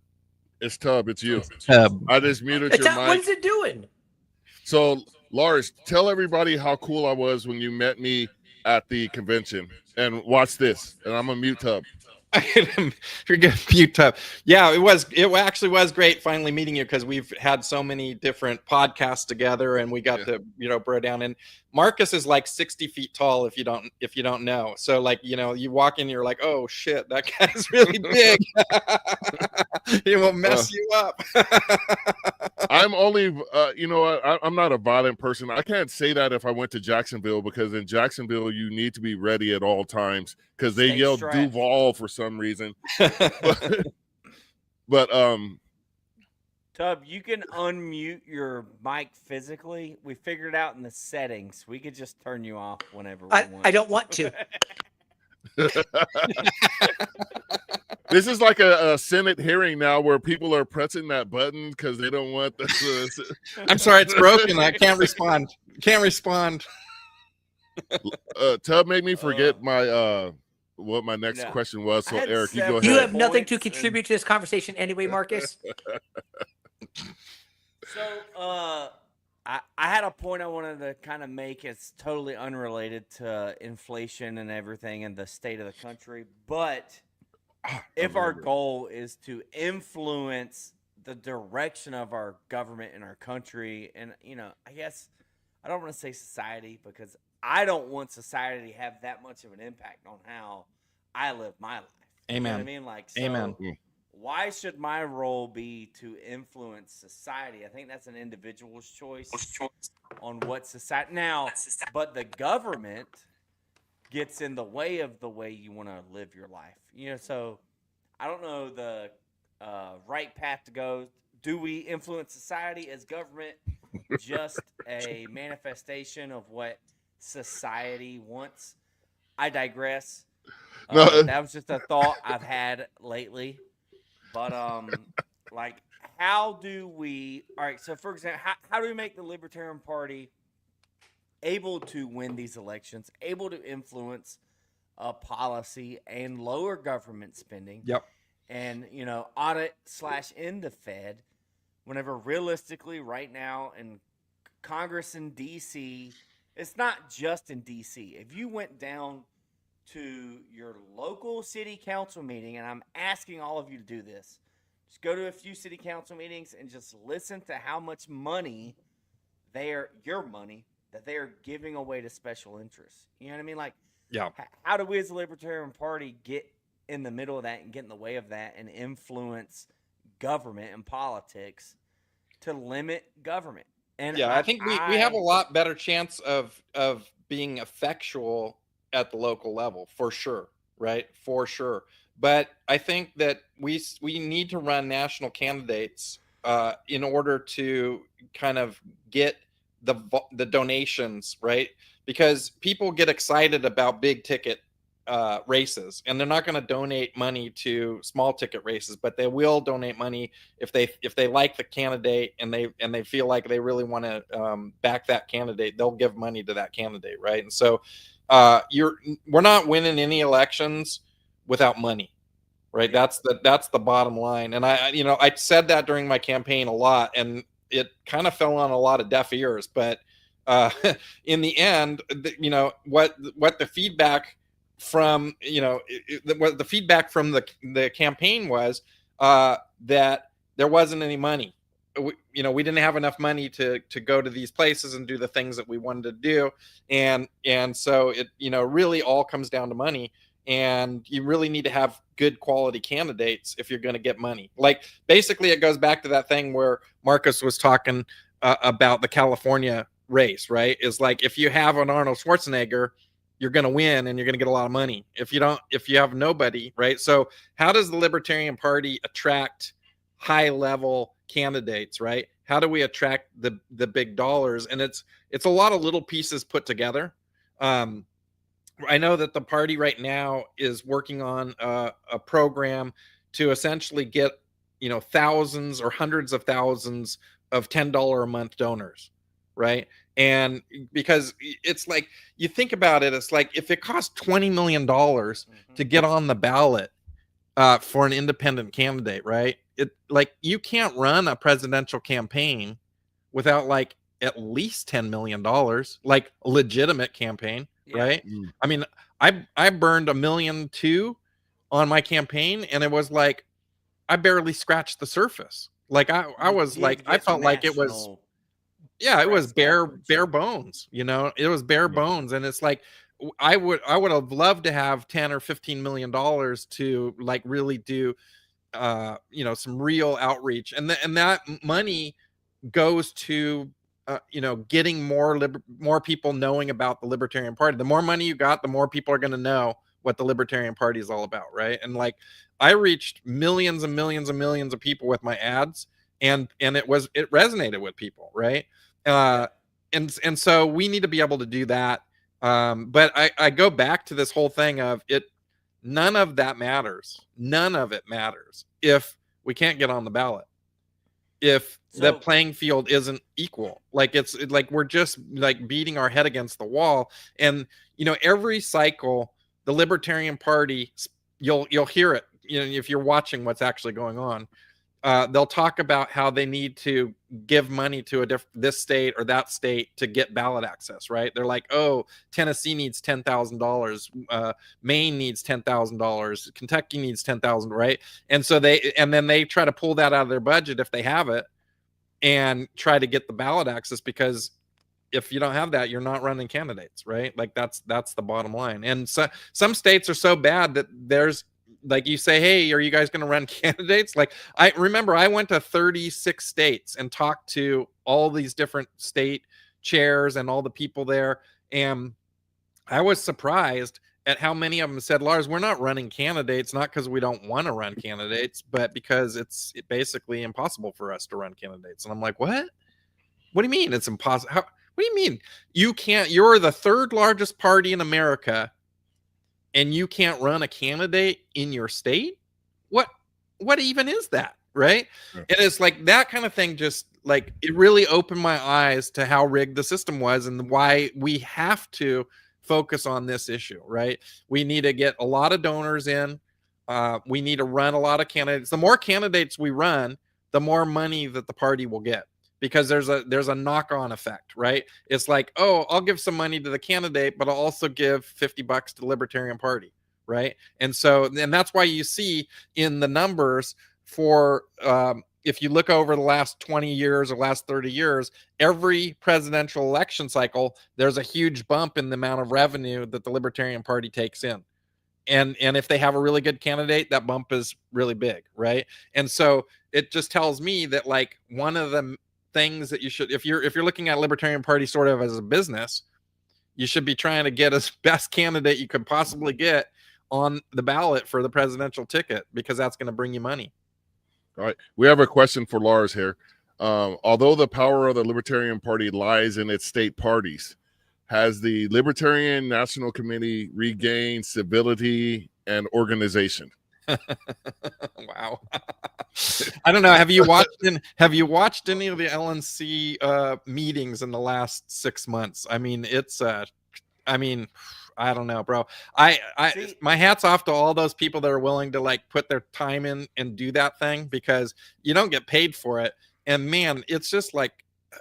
B: It's Tub. It's you.
E: Tub.
B: I just muted your mic.
D: What is it doing?
B: So, Lars, tell everybody how cool I was when you met me at the convention. And watch this. And I'm a mute Tub.
E: You're good, mute Tub. Yeah, it actually was great finally meeting you, because we've had so many different podcasts together, and we got to bro down. And Marcus is like 60 feet tall if you don't know. So like, you walk in, you're like, oh shit, that guy's really big. He will mess you up.
B: I'm only I'm not a violent person. I can't say that if I went to Jacksonville, because in Jacksonville you need to be ready at all times, because they yell Duval for some reason. but
A: Tub, you can unmute your mic physically. We figured out in the settings. We could just turn you off whenever we want.
D: I don't want to.
B: This is like a Senate hearing now, where people are pressing that button because they don't want the.
E: I'm sorry, it's broken. I can't respond.
B: Tub made me forget my what my next question was. So Eric, you go ahead.
D: You have nothing to contribute to this conversation anyway, Marcus.
A: So I had a point I wanted to kind of make. It's totally unrelated to inflation and everything and the state of the country, but if our goal is to influence the direction of our government in our country, and I guess I don't want to say society, because I don't want society to have that much of an impact on how I live my life.
E: Amen.
A: You know what I mean? Like, so
E: amen.
A: Why should my role be to influence society? I think that's an individual's choice on what society. Now, but the government gets in the way of the way you want to live your life. So I don't know the right path to go. Do we influence society? Is government just a manifestation of what society wants? I digress. That was just a thought I've had lately. But like, how do we? All right. So, for example, how do we make the Libertarian Party able to win these elections, able to influence policy and lower government spending?
E: Yep.
A: And audit / end the Fed, whenever realistically right now in Congress in DC, it's not just in DC. If you went down to your local city council meeting, and I'm asking all of you to do this, just go to a few city council meetings and just listen to how much money your money that they are giving away to special interests. You know what I mean? Like,
E: Yeah.
A: How do we as the Libertarian Party get in the middle of that and get in the way of that and influence government and politics to limit government? And
E: I think we have a lot better chance of being effectual at the local level, for sure, right? For sure. But I think that we need to run national candidates in order to kind of get the donations, right? Because people get excited about big ticket races, and they're not going to donate money to small ticket races, but they will donate money if they like the candidate and they feel like they really want to back that candidate. They'll give money to that candidate, right? And so we're not winning any elections without money, right? That's the bottom line. And I said that during my campaign a lot, and it kind of fell on a lot of deaf ears. But in the end, what the feedback from what the feedback from the campaign was that there wasn't any money. We didn't have enough money to go to these places and do the things that we wanted to do, and so it really all comes down to money. And you really need to have good quality candidates if you're going to get money. Like, basically, it goes back to that thing where Marcus was talking about the California race, right? Is like, if you have an Arnold Schwarzenegger, you're going to win and you're going to get a lot of money. If you have nobody, right? So how does the Libertarian Party attract high level candidates, right? How do we attract the big dollars? And it's a lot of little pieces put together. I know that the party right now is working on a program to essentially get, thousands or hundreds of thousands of $10 a month donors, right? And because it's like, you think about it, it's like, if it costs $20 million to get on the ballot for an independent candidate, right? You can't run a presidential campaign without like at least $10 million, like a legitimate campaign. Yeah. Right. I mean, I burned $1.2 million on my campaign, and it was like, I barely scratched the surface. Like I was like, I felt like it was, it was bare bones, it was bare bones. And it's like, I would have loved to have 10 or $15 million to like really do, some real outreach. And that money goes to, getting more people knowing about the Libertarian Party. The more money you got, the more people are going to know what the Libertarian Party is all about, right? And like, I reached millions and millions and millions of people with my ads, and it resonated with people, right? And so we need to be able to do that. But I go back to this whole thing of it. None of that matters. None of it matters if we can't get on the ballot. If the playing field isn't equal, like we're just like beating our head against the wall. And every cycle, the Libertarian Party, you'll hear it, if you're watching what's actually going on, they'll talk about how they need to give money to this state or that state to get ballot access, right? They're like, oh, Tennessee needs $10,000, Maine needs $10,000, Kentucky needs $10,000, right? And so then they try to pull that out of their budget if they have it, and try to get the ballot access, because if you don't have that, you're not running candidates, right? Like that's the bottom line. And so some states are so bad that there's, like, you say, hey, are you guys going to run candidates? Like, I remember I went to 36 states and talked to all these different state chairs and all the people there. And I was surprised at how many of them said, Lars, we're not running candidates, not because we don't want to run candidates, but because it's basically impossible for us to run candidates. And I'm like, what? What do you mean it's impossible? What do you mean you can't? You're the third largest party in America, and you can't run a candidate in your state? What even is that, right? Yeah. And it's like that kind of thing, just like, it really opened my eyes to how rigged the system was and why we have to focus on this issue, right? We need to get a lot of donors in. We need to run a lot of candidates. The more candidates we run, the more money that the party will get, because there's a knock-on effect, right? It's like, oh, I'll give some money to the candidate, but I'll also give $50 to the Libertarian Party, right? And that's why you see in the numbers for if you look over the last 20 years or last 30 years, every presidential election cycle, there's a huge bump in the amount of revenue that the Libertarian Party takes in. And if they have a really good candidate, that bump is really big, right? And so it just tells me that like one of the things that you should, if you're looking at Libertarian Party sort of as a business, you should be trying to get as best candidate you could possibly get on the ballot for the presidential ticket, because that's going to bring you money.
B: All right. We have a question for Lars here. Although the power of the Libertarian Party lies in its state parties, has the Libertarian National Committee regained civility and organization?
E: Wow. I don't know. Have you watched any of the LNC meetings in the last 6 months? I mean, it's I don't know, bro. My hat's off to all those people that are willing to like put their time in and do that thing, because you don't get paid for it. And man, it's just like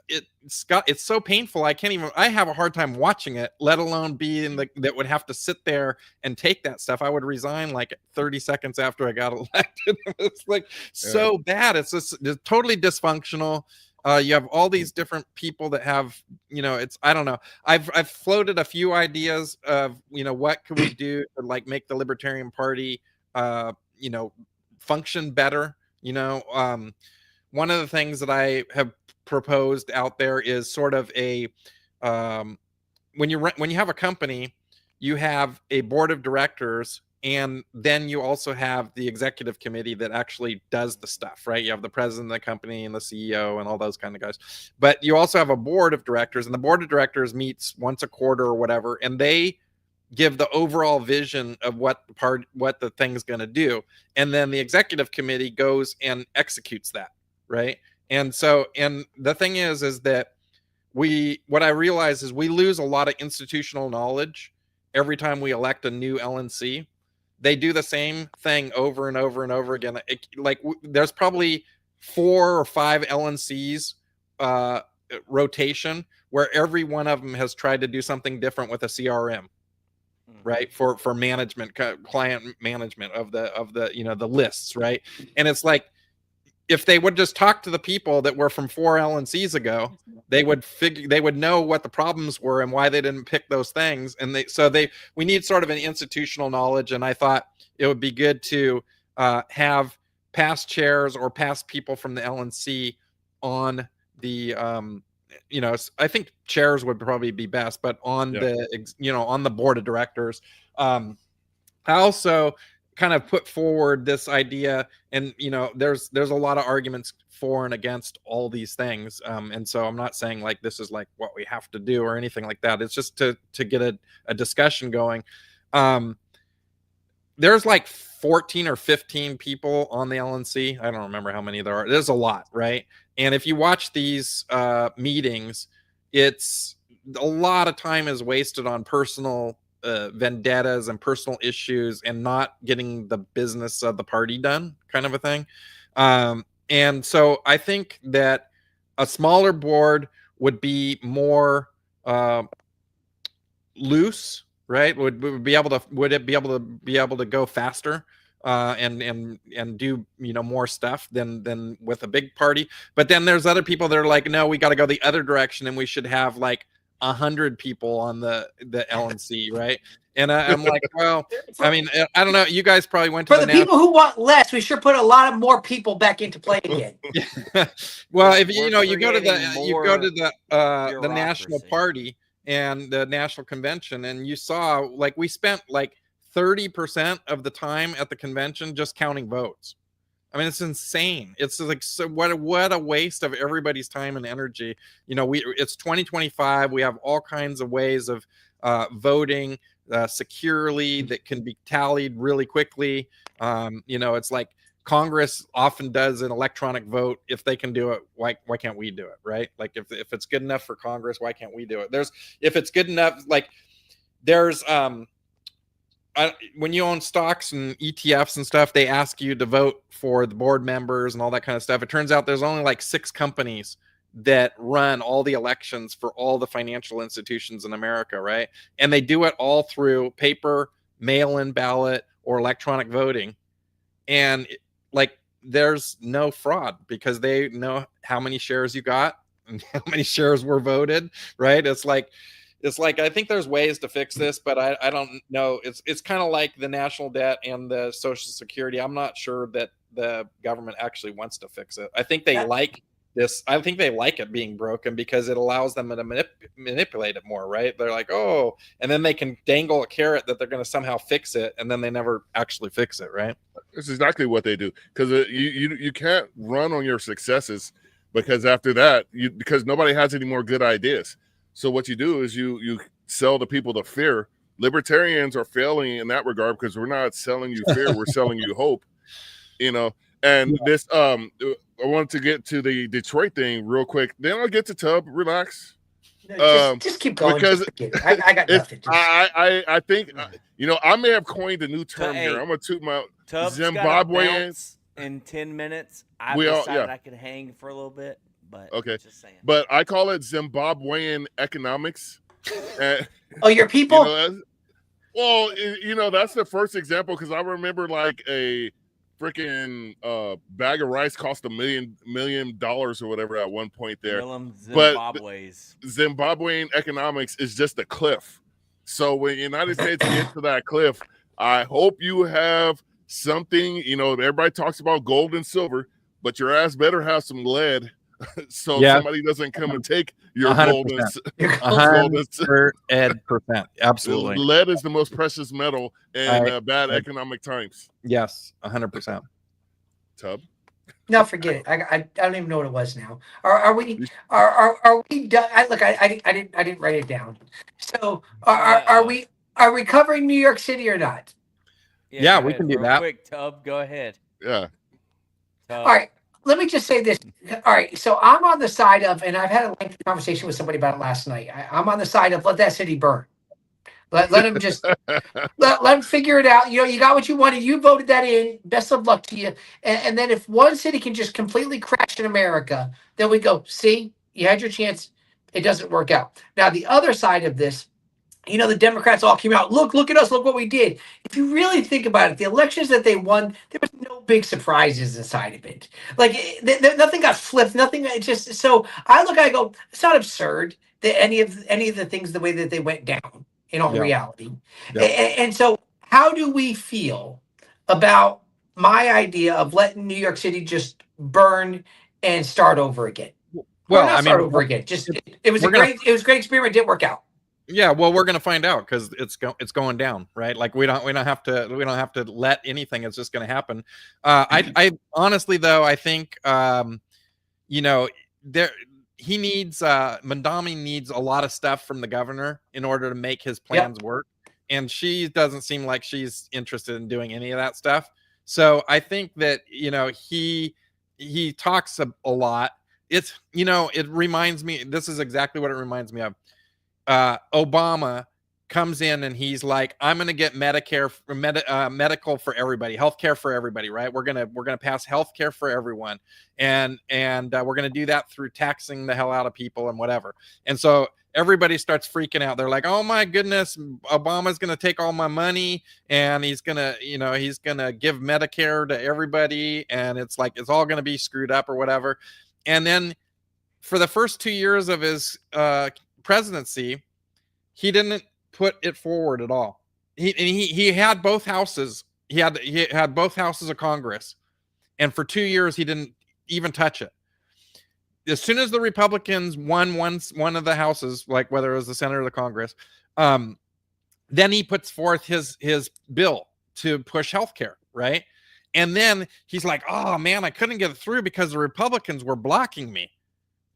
E: it's so painful. I have a hard time watching it, let alone that would have to sit there and take that stuff. I would resign like 30 seconds after I got elected. It's like so bad. It's totally dysfunctional. You have all these different people that have, I don't know. I've floated a few ideas of, what could we do to like make the Libertarian Party, function better. One of the things that I have proposed out there is sort of a, when you have a company, you have a board of directors, and then you also have the executive committee that actually does the stuff, right? You have the president of the company and the CEO and all those kind of guys. But you also have a board of directors, and the board of directors meets once a quarter or whatever, and they give the overall vision of what the thing's going to do. And then the executive committee goes and executes that, right? And the thing is that what I realize is we lose a lot of institutional knowledge every time we elect a new LNC. They do the same thing over and over and over again. There's probably 4 or 5 LNCs rotation where every one of them has tried to do something different with a CRM, right? For management, client management of the lists, right? And it's like, if they would just talk to the people that were from 4 LNCs ago, they would know what the problems were and why they didn't pick those things. And we need sort of an institutional knowledge. And I thought it would be good to have past chairs or past people from the LNC on the, I think chairs would probably be best, but on on the board of directors. I also kind of put forward this idea, and there's a lot of arguments for and against all these things, and so I'm not saying like this is like what we have to do or anything like that. It's just to get a discussion going. There's like 14 or 15 people on the LNC. I don't remember how many there are. There's a lot, right? And if you watch these meetings, it's a lot of time is wasted on personal vendettas and personal issues and not getting the business of the party done, kind of a thing. And so I think that a smaller board would be more loose, right? Would it be able to go faster and do more stuff than with a big party? But then there's other people that are like, no, we got to go the other direction, and we should have like 100 people on the LNC, right? And I'm like, well, I mean, I don't know. You guys probably went to
D: the people who want less. We should put a lot of more people back into play again.
E: Well, if you go to the national party and the national convention, and you saw like we spent like 30% of the time at the convention just counting votes. I mean, it's insane. It's like, so what a waste of everybody's time and energy. It's 2025. We have all kinds of ways of voting securely that can be tallied really quickly. It's like Congress often does an electronic vote. If they can do it, why can't we do it, right? Like if it's good enough for Congress, why can't we do it? If it's good enough, like there's when you own stocks and ETFs and stuff, they ask you to vote for the board members and all that kind of stuff. It turns out there's only like 6 companies that run all the elections for all the financial institutions in America, right? And they do it all through paper, mail-in ballot, or electronic voting. And like there's no fraud because they know how many shares you got and how many shares were voted, right? It's like I think there's ways to fix this, but I don't know. It's kind of like the national debt and the Social Security. I'm not sure that the government actually wants to fix it. I think they like this. I think they like it being broken because it allows them to manipulate it more, right? They're like, oh, and then they can dangle a carrot that they're going to somehow fix it, and then they never actually fix it, right?
B: That's exactly what they do, because you can't run on your successes, because after that, because nobody has any more good ideas. So what you do is you sell the people the fear. Libertarians are failing in that regard because we're not selling you fear, we're selling you hope. And this I wanted to get to the Detroit thing real quick. Then I'll get to Tub. Relax.
D: No, just keep going.
B: Because
D: I got nothing.
B: I think I may have coined a new term here. I'm gonna toot my Zimbabweans
A: in 10 minutes. I decided I could hang for a little bit, but
B: okay.
A: Just saying.
B: But I call it Zimbabwean economics.
D: Oh, your people?
B: That's the first example, because I remember like a freaking bag of rice cost $1 million or whatever at one point there. But Zimbabwean economics is just a cliff. So when the United States gets to that cliff, I hope you have something. Everybody talks about gold and silver, but your ass better have some lead. So somebody doesn't come and take your
E: 100%.
B: gold.
E: 100%. Absolutely.
B: Lead is the most precious metal in bad economic times.
E: Yes, 100%.
B: Tub?
D: No, forget it. I don't even know what it was now. Are we done? I didn't write it down. So are we covering New York City or not?
E: Yeah, we can do that.
A: Quick, Tub, go ahead.
B: Yeah.
D: All right. Let me just say this. All right. So I'm on the side of, and I've had a lengthy conversation with somebody about it last night. I'm on the side of let that city burn. Let them just let them figure it out. You got what you wanted. You voted that in. Best of luck to you. And then if one city can just completely crash in America, then we go, see, you had your chance. It doesn't work out. Now, the other side of this, the Democrats all came out. Look at us. Look what we did. If you really think about it, the elections that they won, there was no big surprises inside of it. Like nothing got flipped. Nothing. Just so I go. It's not absurd that any of the things the way that they went down in all reality. And so, how do we feel about my idea of letting New York City just burn and start over again? Well, start over again. Just it was a great experiment. Didn't work out.
E: Yeah, well, we're gonna find out because it's going down, right? Like we don't have to let anything. It's just gonna happen. I honestly though, I think Mandami needs a lot of stuff from the governor in order to make his plans work, and she doesn't seem like she's interested in doing any of that stuff. So I think that he talks a lot. It reminds me. This is exactly what it reminds me of. Obama comes in and he's like, I'm going to get Medicare, medical for everybody, healthcare for everybody, right? We're going to pass healthcare for everyone. And we're going to do that through taxing the hell out of people and whatever. And so everybody starts freaking out. They're like, oh my goodness, Obama's going to take all my money and he's going to give Medicare to everybody. And it's like, it's all going to be screwed up or whatever. And then for the first 2 years of his, presidency, he didn't put it forward at all. He had both houses. He had both houses of Congress, and for 2 years he didn't even touch it. As soon as the Republicans won one of the houses, like whether it was the Senate or the Congress, then he puts forth his bill to push healthcare, right? And then he's like, "Oh man, I couldn't get it through because the Republicans were blocking me,"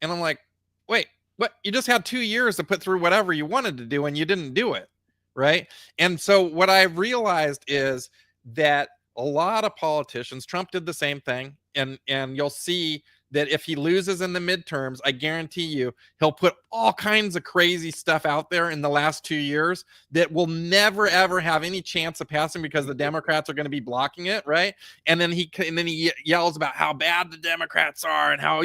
E: and I'm like, "Wait. What? You just had 2 years to put through whatever you wanted to do and you didn't do it, right?" And so what I realized is that a lot of politicians, Trump did the same thing, and you'll see that if he loses in the midterms, I guarantee you he'll put all kinds of crazy stuff out there in the last 2 years that will never ever have any chance of passing because the Democrats are going to be blocking it, right? And then he yells about how bad the Democrats are and how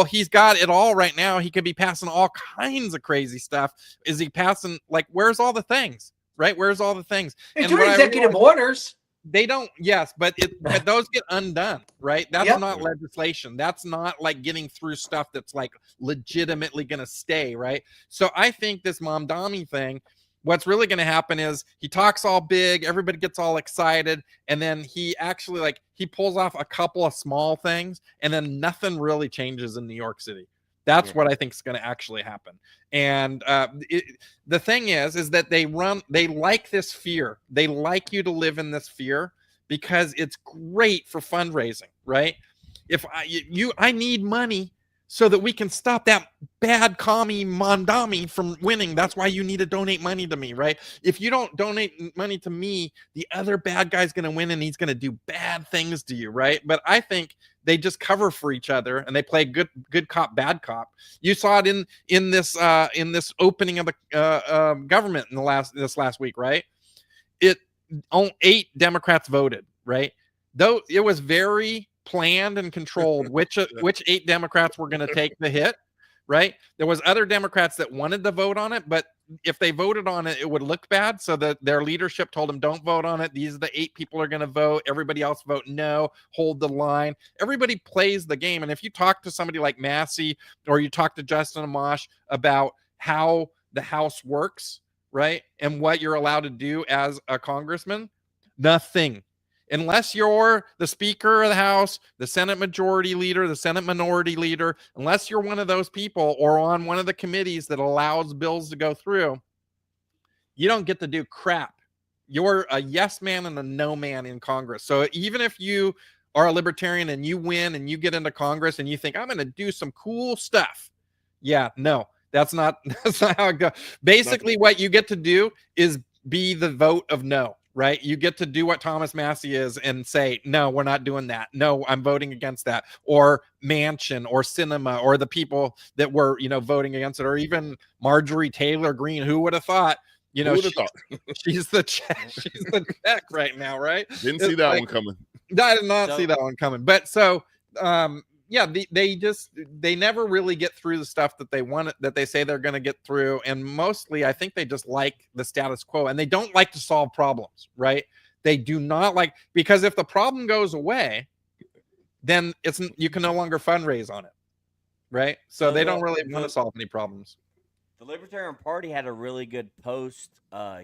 E: he's got it all right now. He could be passing all kinds of crazy stuff. Is he passing, like, where's all the things, right? Where's all the things?
D: They're doing executive orders.
E: They don't, yes, but those get undone, right? That's not legislation. That's not like getting through stuff that's like legitimately going to stay, right? So I think this Mamdani thing, what's really going to happen is he talks all big, everybody gets all excited, and then he actually like he pulls off a couple of small things, and then nothing really changes in New York City. That's what I think is going to actually happen. And the thing is that they like this fear. They like you to live in this fear because it's great for fundraising, right? If I need money so that we can stop that bad commie Mondami from winning. That's why you need to donate money to me, right? If you don't donate money to me, the other bad guy's going to win and he's going to do bad things to you, right? But I think they just cover for each other and they play good cop, bad cop. You saw it in this opening of the government in this last week, right? 8 Democrats voted, right? Though it was very planned and controlled which 8 Democrats were going to take the hit, right? There was other Democrats that wanted to vote on it, but if they voted on it, it would look bad. So that their leadership told them, don't vote on it. These are the 8 people are going to vote. Everybody else vote no, hold the line. Everybody plays the game. And if you talk to somebody like Massey or you talk to Justin Amash about how the House works, right? And what you're allowed to do as a congressman, nothing. Unless you're the Speaker of the House, the Senate Majority Leader, the Senate Minority Leader, unless you're one of those people or on one of the committees that allows bills to go through, you don't get to do crap. You're a yes man and a no man in Congress. So even if you are a libertarian and you win and you get into Congress and you think, I'm going to do some cool stuff. Yeah, no, that's not how it goes. Basically, what you get to do is be the vote of no. Right? You get to do what Thomas Massey is and say, no, we're not doing that. No, I'm voting against that. Or Manchin or Sinema or the people that were, voting against it. Or even Marjorie Taylor Greene. Who would have thought, she's the check right now, right?
B: Didn't see that one coming.
E: I did not see that one coming. But so, they never really get through the stuff that they want, that they say they're going to get through. And mostly I think they just like the status quo and they don't like to solve problems, right? They do not like, because if the problem goes away, then you can no longer fundraise on it. Right. So they don't really want to solve any problems.
A: The Libertarian Party had a really good post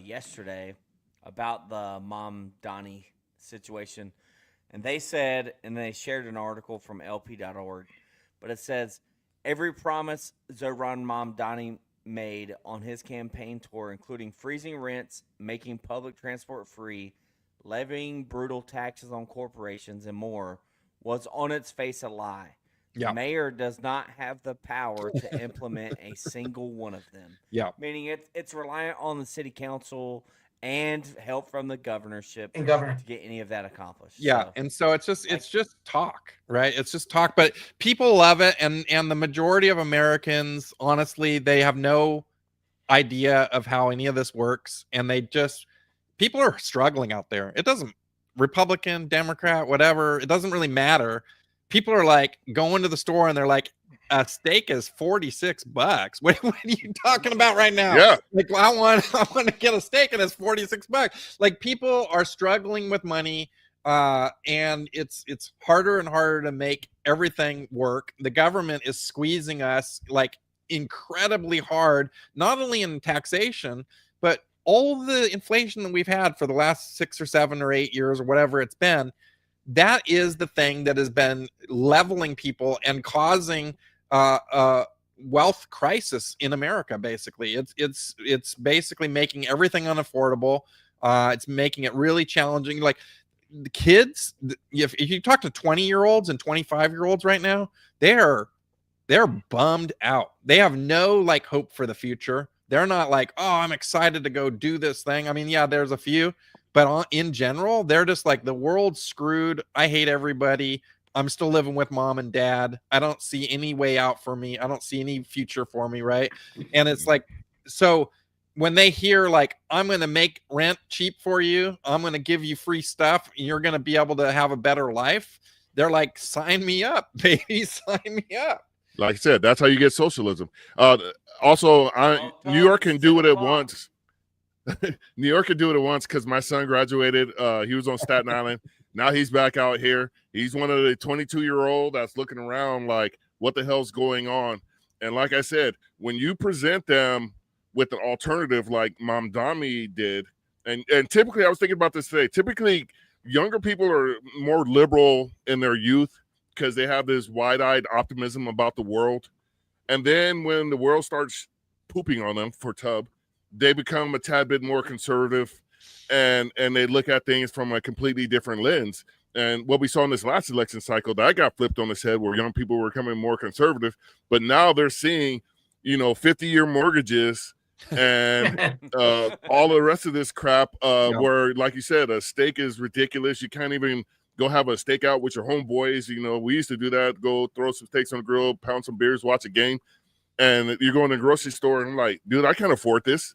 A: yesterday about the Mamdani situation. And they said, and they shared an article from LP.org, but it says, every promise Zohran Mamdani made on his campaign tour, including freezing rents, making public transport free, levying brutal taxes on corporations, and more, was on its face a lie. Yeah. The mayor does not have the power to implement a single one of them.
E: Yeah.
A: Meaning it's reliant on the city council and help from the governorship
D: and governor
A: to get any of that accomplished.
E: Yeah, so, and so it's just talk, right? It's just talk, but people love it, and the majority of Americans, honestly, they have no idea of how any of this works, and people are struggling out there. It doesn't, Republican, Democrat, whatever, it doesn't really matter. People are like going to the store and they're like, a steak is $46. What are you talking about right now?
B: Yeah.
E: Like, I want to get a steak and it's $46. Like, people are struggling with money, and it's harder and harder to make everything work. The government is squeezing us like incredibly hard, not only in taxation, but all the inflation that we've had for the last 6 or 7 or 8 years or whatever it's been. That is the thing that has been leveling people and causing wealth crisis in America. Basically, it's basically making everything unaffordable. It's making it really challenging. Like the kids, if you talk to 20-year-olds and 25-year-olds right now, they're bummed out. They have no like hope for the future. They're not like, oh, I'm excited to go do this thing. I mean, yeah, there's a few, but in general, they're just like, the world's screwed. I hate everybody. I'm still living with mom and dad. I don't see any way out for me. I don't see any future for me, right? And it's like, so when they hear like, I'm going to make rent cheap for you, I'm going to give you free stuff, and you're going to be able to have a better life, they're like, sign me up, baby, sign me up.
B: Like I said, that's how you get socialism. Also, New York can do what it wants. New York could do it at once because my son graduated. He was on Staten Island. Now he's back out here. He's one of the 22-year-old that's looking around like, what the hell's going on? And like I said, when you present them with an alternative like Mamdani did, and typically I was thinking about this today, typically younger people are more liberal in their youth because they have this wide-eyed optimism about the world. And then when the world starts pooping on them for Tub, they become a tad bit more conservative and they look at things from a completely different lens. And what we saw in this last election cycle, that got flipped on its head where young people were becoming more conservative, but now they're seeing, 50-year mortgages and all the rest of this crap where, like you said, a steak is ridiculous. You can't even go have a steak out with your homeboys. We used to do that, go throw some steaks on the grill, pound some beers, watch a game. And you're going to the grocery store and I'm like, dude, I can't afford this.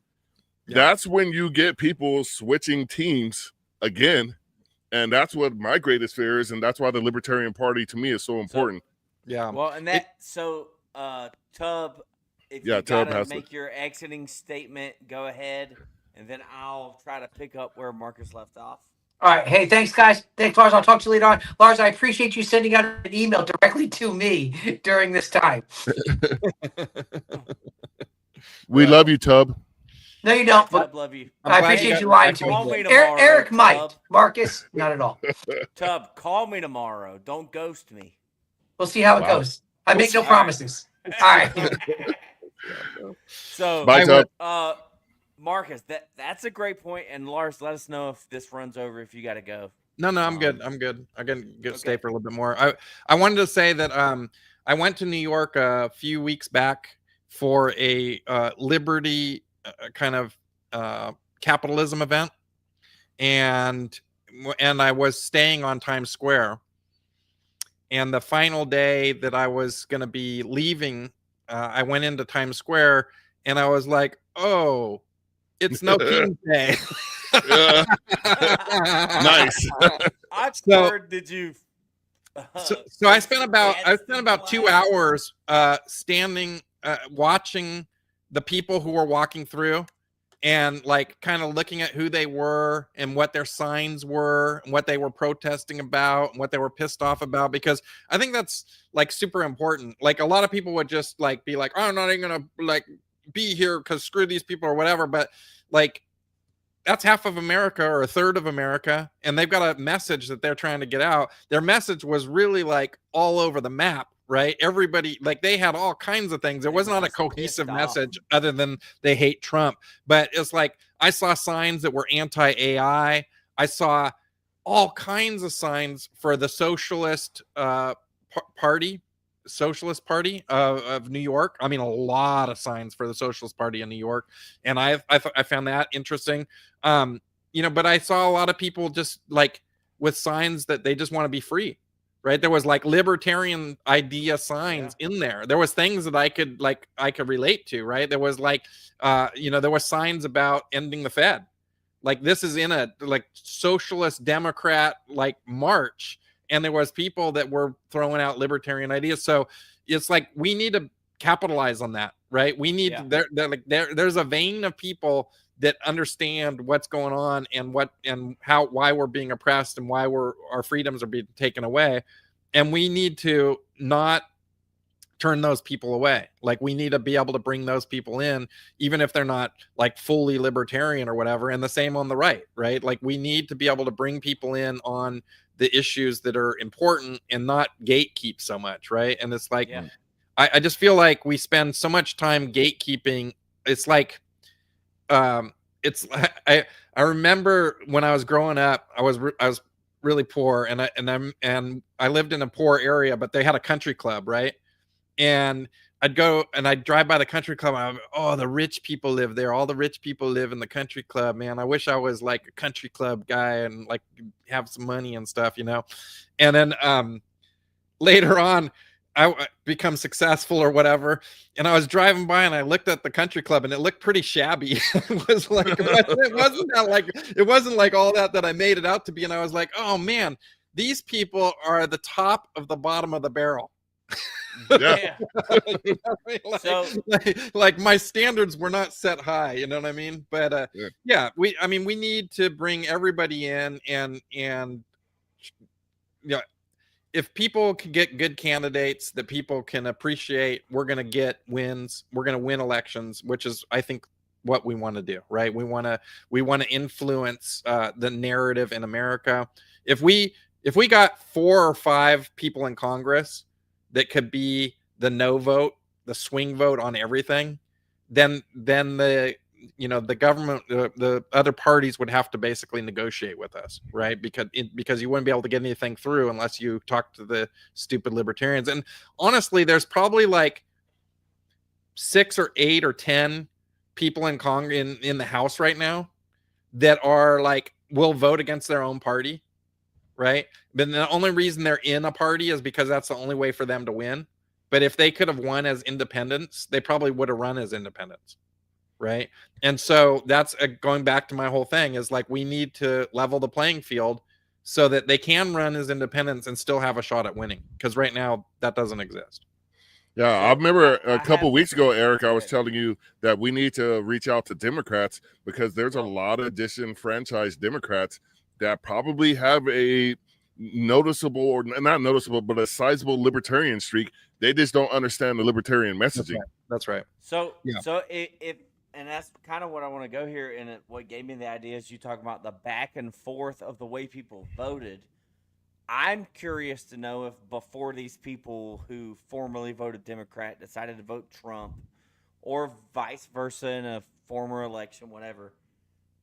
B: Yeah. That's when you get people switching teams again. And that's what my greatest fear is. And that's why the Libertarian Party to me is so important.
E: Yeah.
A: Well, and Tub, if you gotta make your exiting statement, go ahead. And then I'll try to pick up where Marcus left off.
D: All right. Hey, thanks, guys. Thanks, Lars. I'll talk to you later on. Lars, I appreciate you sending out an email directly to me during this time.
B: We love you, Tub.
D: No, you don't.
A: Tub, love you.
D: I appreciate you lying to me. Eric might. Marcus, not at all.
A: Tub, call me tomorrow. Don't ghost me.
D: We'll see how it goes. I make no promises. All right.
A: So,
B: bye, Tub.
A: Marcus, that's a great point. And Lars, let us know if this runs over, if you got to go.
E: No, I'm good. I'm good. I can stay for a little bit more. I wanted to say that I went to New York a few weeks back for a liberty kind of capitalism event, and I was staying on Times Square. And the final day that I was going to be leaving, I went into Times Square, and I was like, "Oh, it's no King's Day."
B: Nice.
A: Did you?
E: So I spent about 2 hours standing, watching the people who were walking through, and like kind of looking at who they were and what their signs were and what they were protesting about and what they were pissed off about, because I think that's like super important. Like a lot of people would just like be like, "Oh, I'm not even gonna like be here because screw these people," or whatever. But like that's half of America or a third of America, and they've got a message that they're trying to get out. Their message was really like all over the map, right? Everybody, like they had all kinds of things. It was not a cohesive message other than they hate Trump. But it's like I saw signs that were anti-AI. I saw all kinds of signs for the Socialist Party of New York. I mean, a lot of signs for the Socialist Party in New York, and I found that interesting. But I saw a lot of people just like with signs that they just want to be free, right? There was like libertarian idea signs in there. There was things that I could relate to, right? There was like, there were signs about ending the Fed. Like this is in a like socialist Democrat like march, and there was people that were throwing out libertarian ideas. So it's like we need to capitalize on that, right? We need there's a vein of people that understand what's going on and why we're being oppressed and why our freedoms are being taken away, and we need to not turn those people away. Like we need to be able to bring those people in, even if they're not like fully libertarian or whatever. And the same on the right? Like we need to be able to bring people in on the issues that are important and not gatekeep so much, right? And it's like I just feel like we spend so much time gatekeeping. It's like I remember when I was growing up, I was really poor, and I lived in a poor area, but they had a country club, right? And I'd go and I'd drive by the country club. And the rich people live there. All the rich people live in the country club, man. I wish I was like a country club guy and like have some money and stuff, And then later on, I become successful or whatever. And I was driving by and I looked at the country club and it looked pretty shabby. It was like, it wasn't like all that I made it out to be. And I was like, oh man, these people are at the top of the bottom of the barrel.
B: Yeah.
E: You know what I mean?
A: So
E: like my standards were not set high, you know what I mean? But
B: Yeah.
E: we need to bring everybody in, and yeah, if people can get good candidates that people can appreciate, we're going to get wins. We're going to win elections, which is, I think, what we want to do, right? We want to influence the narrative in America. If we got 4 or 5 people in Congress that could be the no vote, the swing vote on everything, then the government, the other parties would have to basically negotiate with us, right? Because you wouldn't be able to get anything through unless you talk to the stupid libertarians. And honestly, there's probably like 6 or 8 or 10 people in Congress, in the House right now, that are like, will vote against their own party, right? But the only reason they're in a party is because that's the only way for them to win. But if they could have won as independents, they probably would have run as independents, right? And so that's going back to my whole thing, is like, we need to level the playing field so that they can run as independents and still have a shot at winning, because right now that doesn't exist.
B: Yeah, I remember a couple weeks ago, Eric, I was telling you that we need to reach out to Democrats, because there's a lot of disenfranchised Democrats that probably have a noticeable, or not noticeable, but a sizable libertarian streak. They just don't understand the libertarian messaging.
E: That's right.
A: So if and that's kind of what I want to go here. And what gave me the idea is you talk about the back and forth of the way people voted. I'm curious to know if before these people who formerly voted Democrat decided to vote Trump, or vice versa in a former election, whatever,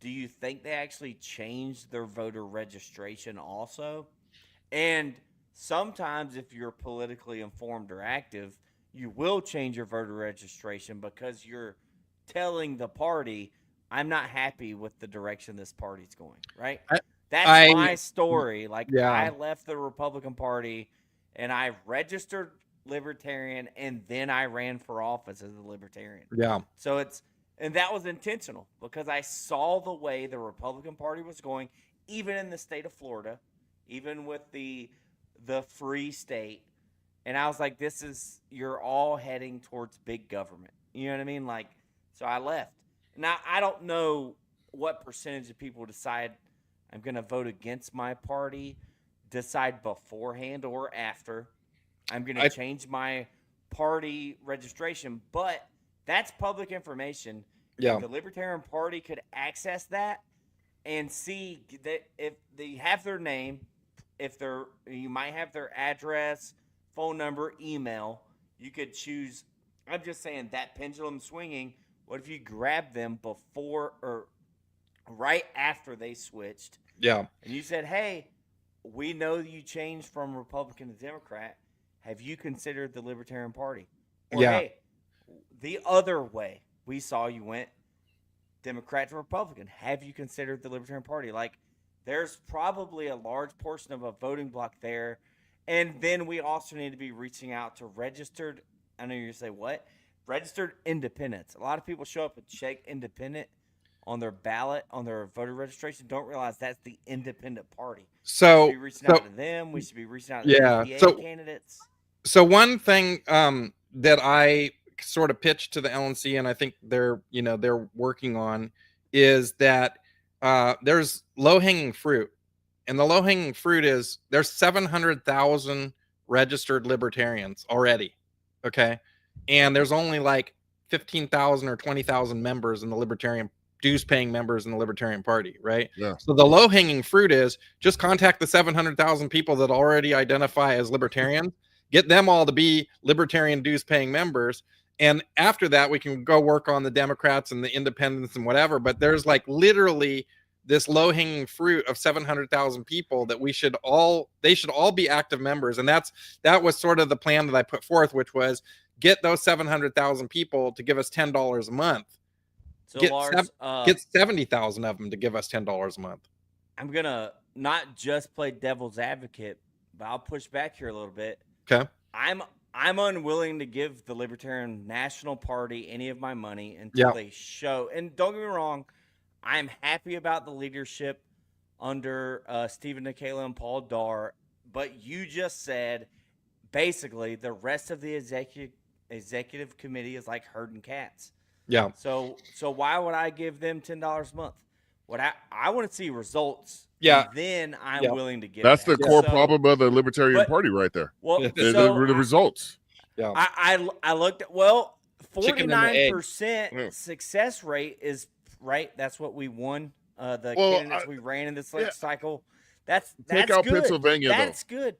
A: do you think they actually changed their voter registration also? And sometimes if you're politically informed or active, you will change your voter registration because you're telling the party, I'm not happy with the direction this party's going, right? That's my story. Like, I left the Republican Party and I registered Libertarian, and then I ran for office as a Libertarian.
E: Yeah.
A: So and that was intentional, because I saw the way the Republican Party was going, even in the state of Florida, even with the free state. And I was like, you're all heading towards big government. You know what I mean? Like, so I left. Now, I don't know what percentage of people decide I'm going to vote against my party, decide beforehand or after. I'm going to change my party registration, but that's public information.
E: Yeah.
A: If the Libertarian Party could access that and see that if they have their name, you might have their address, phone number, email, you could choose. I'm just saying, that pendulum swinging. What if you grab them before or right after they switched?
E: Yeah.
A: And you said, hey, we know you changed from Republican to Democrat. Have you considered the Libertarian Party? Or, hey, the other way, we saw you went Democrat to Republican. Have you considered the Libertarian Party? Like, there's probably a large portion of a voting block there. And then we also need to be reaching out to registered, I know you're going to say, what? Registered independents. A lot of people show up and check independent on their ballot, on their voter registration, don't realize that's the independent party.
E: So
A: we should be reaching out to them. We should be reaching out to the EPA candidates.
E: So one thing that I sort of pitched to the LNC, and I think they're working on, is that there's low-hanging fruit. And the low-hanging fruit is there's 700,000 registered libertarians already. Okay. And there's only like 15,000 or 20,000 members in the libertarian dues-paying members in the Libertarian Party, right?
B: Yeah.
E: So the low-hanging fruit is just contact the 700,000 people that already identify as libertarian, get them all to be libertarian dues-paying members, and after that, we can go work on the Democrats and the independents and whatever. But there's like literally this low-hanging fruit of 700,000 people that they should all be active members, and that was sort of the plan that I put forth, which was get those 700,000 people to give us $10 a month.
A: So
E: get 70,000 of them to give us $10 a month.
A: I'm gonna not just play devil's advocate, but I'll push back here a little bit.
E: Okay.
A: I'm unwilling to give the Libertarian National Party any of my money until they show. And don't get me wrong, I'm happy about the leadership under Stephen Nikela and Paul Darr. But you just said basically the rest of the executive committee is like herding cats.
E: Yeah.
A: So why would I give them $10 a month? What I want to see results.
E: Yeah.
A: And then I'm willing to give.
B: That's
A: that.
B: the core problem of the Libertarian Party right there.
A: Well,
B: the results.
E: Yeah.
A: I looked at 49% success rate is right. That's what we won. The candidates we ran in this cycle. That's
B: take out
A: good.
B: Pennsylvania.
A: That's good.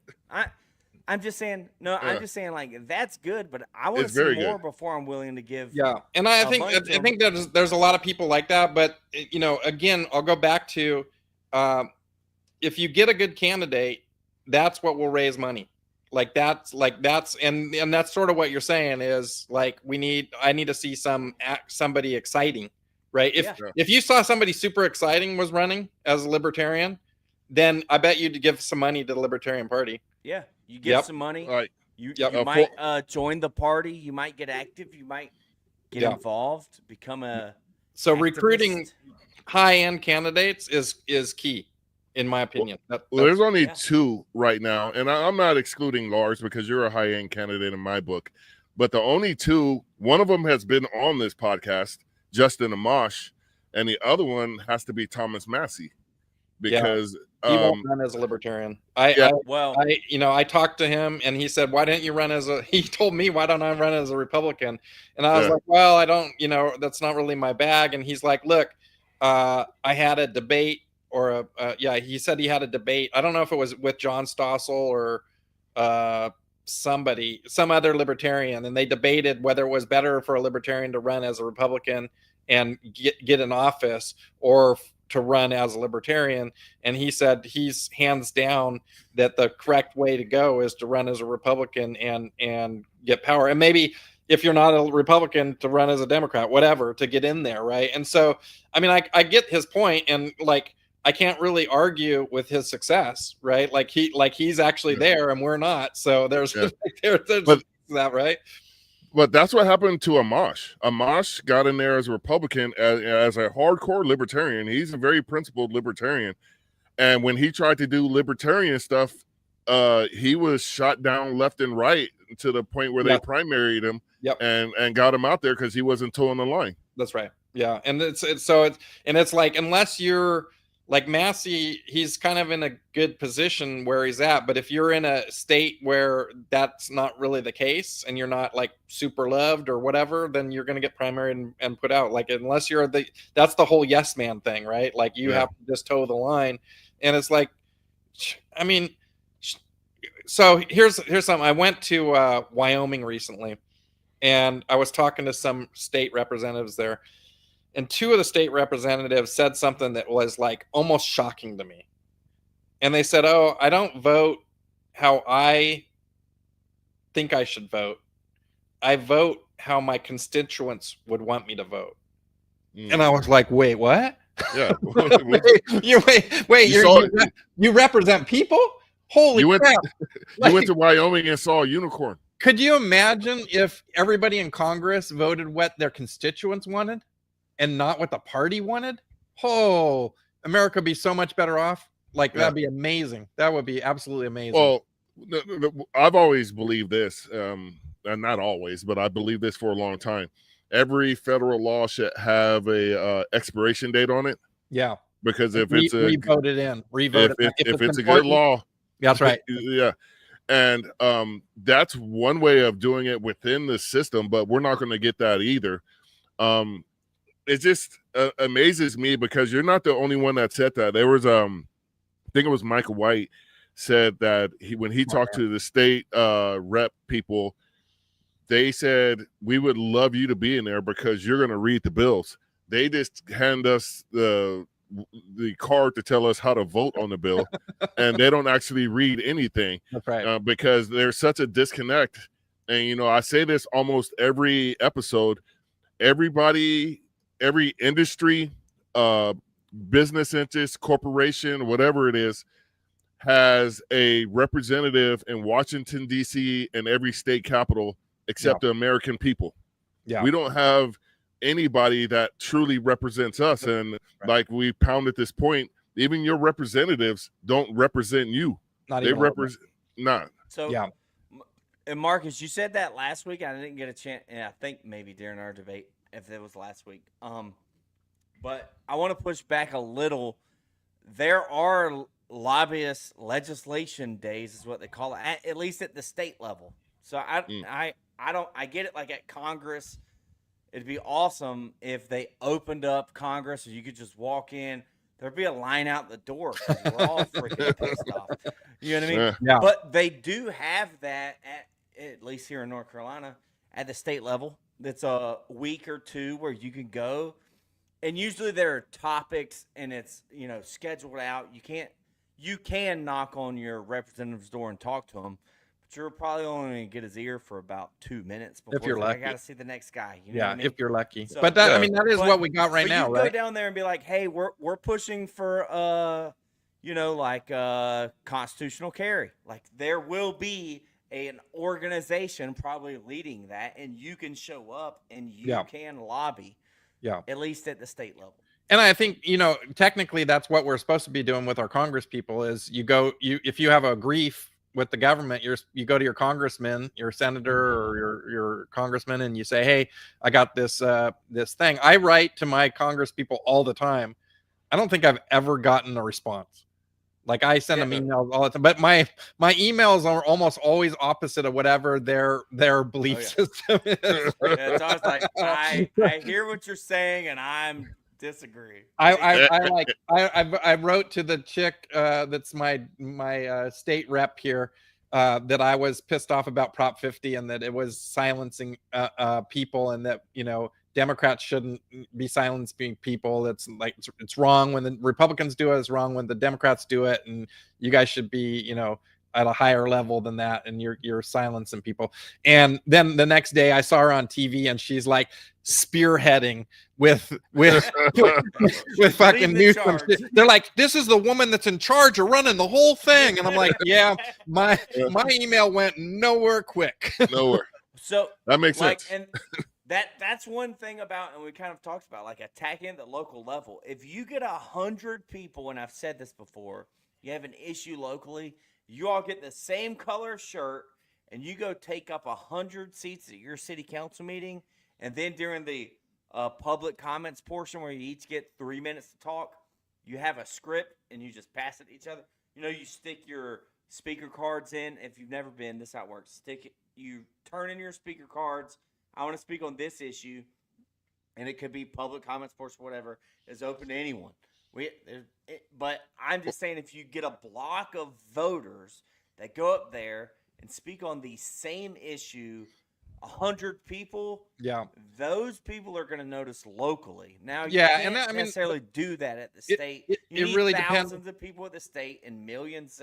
A: I'm just saying. No, I'm just saying like that's good, but I want to see more before I'm willing to give.
E: Yeah, and I think there's a lot of people like that, but again, I'll go back to if you get a good candidate, that's what will raise money. That's sort of what you're saying is like I need to see somebody exciting, right? If you saw somebody super exciting was running as a libertarian, then I bet you'd give some money to the Libertarian Party.
A: Yeah, you give some money.
B: Right.
A: You might join the party. You might get active. You might get involved. Become a activist.
E: Recruiting high-end candidates is key, in my opinion.
B: There's only two right now, and I'm not excluding Lars because you're a high-end candidate in my book. But the only two, one of them has been on this podcast, Justin Amash, and the other one has to be Thomas Massey, because
E: he won't run as a libertarian. I talked to him and he said, why didn't you run he told me, why don't I run as a Republican? And I was like, well, I don't, that's not really my bag. And he's like, look, I had a debate he said he had a debate. I don't know if it was with John Stossel or some other libertarian. And they debated whether it was better for a libertarian to run as a Republican and get in office or to run as a libertarian, and he said he's hands down that the correct way to go is to run as a Republican and get power, and maybe if you're not a Republican to run as a Democrat, whatever, to get in there, right? And so I mean I get his point, and like I can't really argue with his success, right? He's actually there and we're not, so there's that, right?
B: But that's what happened to Amash. Amash got in there as a Republican, as a hardcore libertarian. He's a very principled libertarian. And when he tried to do libertarian stuff, he was shot down left and right to the point where they primaried him and got him out there because he wasn't towing the line.
E: That's right. Yeah. And it's like, unless you're like Massey, he's kind of in a good position where he's at. But if you're in a state where that's not really the case and you're not like super loved or whatever, then you're going to get primaried and put out. Like, unless you're that's the whole yes man thing, right? Like you have to just toe the line. And it's like, I mean, so here's something. I went to Wyoming recently and I was talking to some state representatives there. And two of the state representatives said something that was like almost shocking to me. And they said, oh, I don't vote how I think I should vote. I vote how my constituents would want me to vote. And I was like, wait, what?
B: Yeah.
E: You represent people? Holy crap.
B: You went to Wyoming and saw a unicorn.
E: Could you imagine if everybody in Congress voted what their constituents wanted? And not what the party wanted? Oh, America would be so much better off. That'd be amazing. That would be absolutely amazing.
B: Well, I've always believed this, and not always, but I believe this for a long time. Every federal law should have a expiration date on it.
E: Yeah,
B: because if
E: it's a
B: if it's a good law,
E: that's right.
B: Yeah, and that's one way of doing it within the system, but we're not going to get that either. It just amazes me because you're not the only one that said that. There was, I think it was Michael White said that when he talked to the state rep people, they said, we would love you to be in there because you're going to read the bills. They just hand us the card to tell us how to vote on the bill, and they don't actually read anything.
E: That's right.
B: Because there's such a disconnect. And, I say this almost every episode. Every industry, business interest, corporation, whatever it is, has a representative in Washington, D.C. and every state capital except the American people. Yeah. We don't have anybody that truly represents us. And like we pounded this point, even your representatives don't represent you. They represent not.
A: So And Marcus, you said that last week. I didn't get a chance, and I think maybe during our debate, if it was last week. But I want to push back a little. There are lobbyist legislation days, is what they call it, at least at the state level. So I get it. Like at Congress, it'd be awesome if they opened up Congress, so you could just walk in. There'd be a line out the door because we're all freaking pissed off. You know what I mean?
E: Yeah.
A: But they do have that at least here in North Carolina at the state level. That's a week or two where you can go, and usually there are topics and it's scheduled out. You can knock on your representative's door and talk to him, but you're probably only going to get his ear for about 2 minutes before
E: if you're lucky.
A: I got to see the next guy. You know what I mean?
E: If you're lucky.
A: So,
E: but that that is what we got right now,
A: you
E: right?
A: Go down there and be like, hey, we're pushing for constitutional carry. Like there will be an organization probably leading that, and you can show up and you can lobby. Yeah. At least at the state level.
E: And I think, technically that's what we're supposed to be doing with our Congress people is if you have a grief with the government, you go to your congressman, your senator or your congressman, and you say, hey, I got this thing. I write to my Congress people all the time. I don't think I've ever gotten a response. Like I send them emails all the time, but my emails are almost always opposite of whatever their belief system is.
A: It's always like I hear what you're saying and I'm disagree.
E: I wrote to the chick that's my state rep here that I was pissed off about Prop 50 and that it was silencing people and that Democrats shouldn't be silencing people. It's like it's wrong when the Republicans do it. It's wrong when the Democrats do it, and you guys should be at a higher level than that, and you're silencing people. And then the next day I saw her on TV and she's like spearheading with fucking Newsom. They're like, this is the woman that's in charge of running the whole thing. And I'm like, yeah, my email went nowhere quick.
B: Nowhere.
A: So
B: that makes sense.
A: And that's one thing about, and we kind of talked about, like attacking at the local level. If you get 100 people, and I've said this before, you have an issue locally, you all get the same color shirt, and you go take up 100 seats at your city council meeting, and then during the public comments portion where you each get 3 minutes to talk, you have a script, and you just pass it to each other. You stick your speaker cards in. If you've never been, this is how it works. You turn in your speaker cards. I want to speak on this issue, and it could be public comments portion, whatever, is open to anyone. But I'm just saying, if you get a block of voters that go up there and speak on the same issue, 100 people, those people are going to notice locally. Now, you can't necessarily do that at the state. You need
E: really
A: thousands of people at the state and millions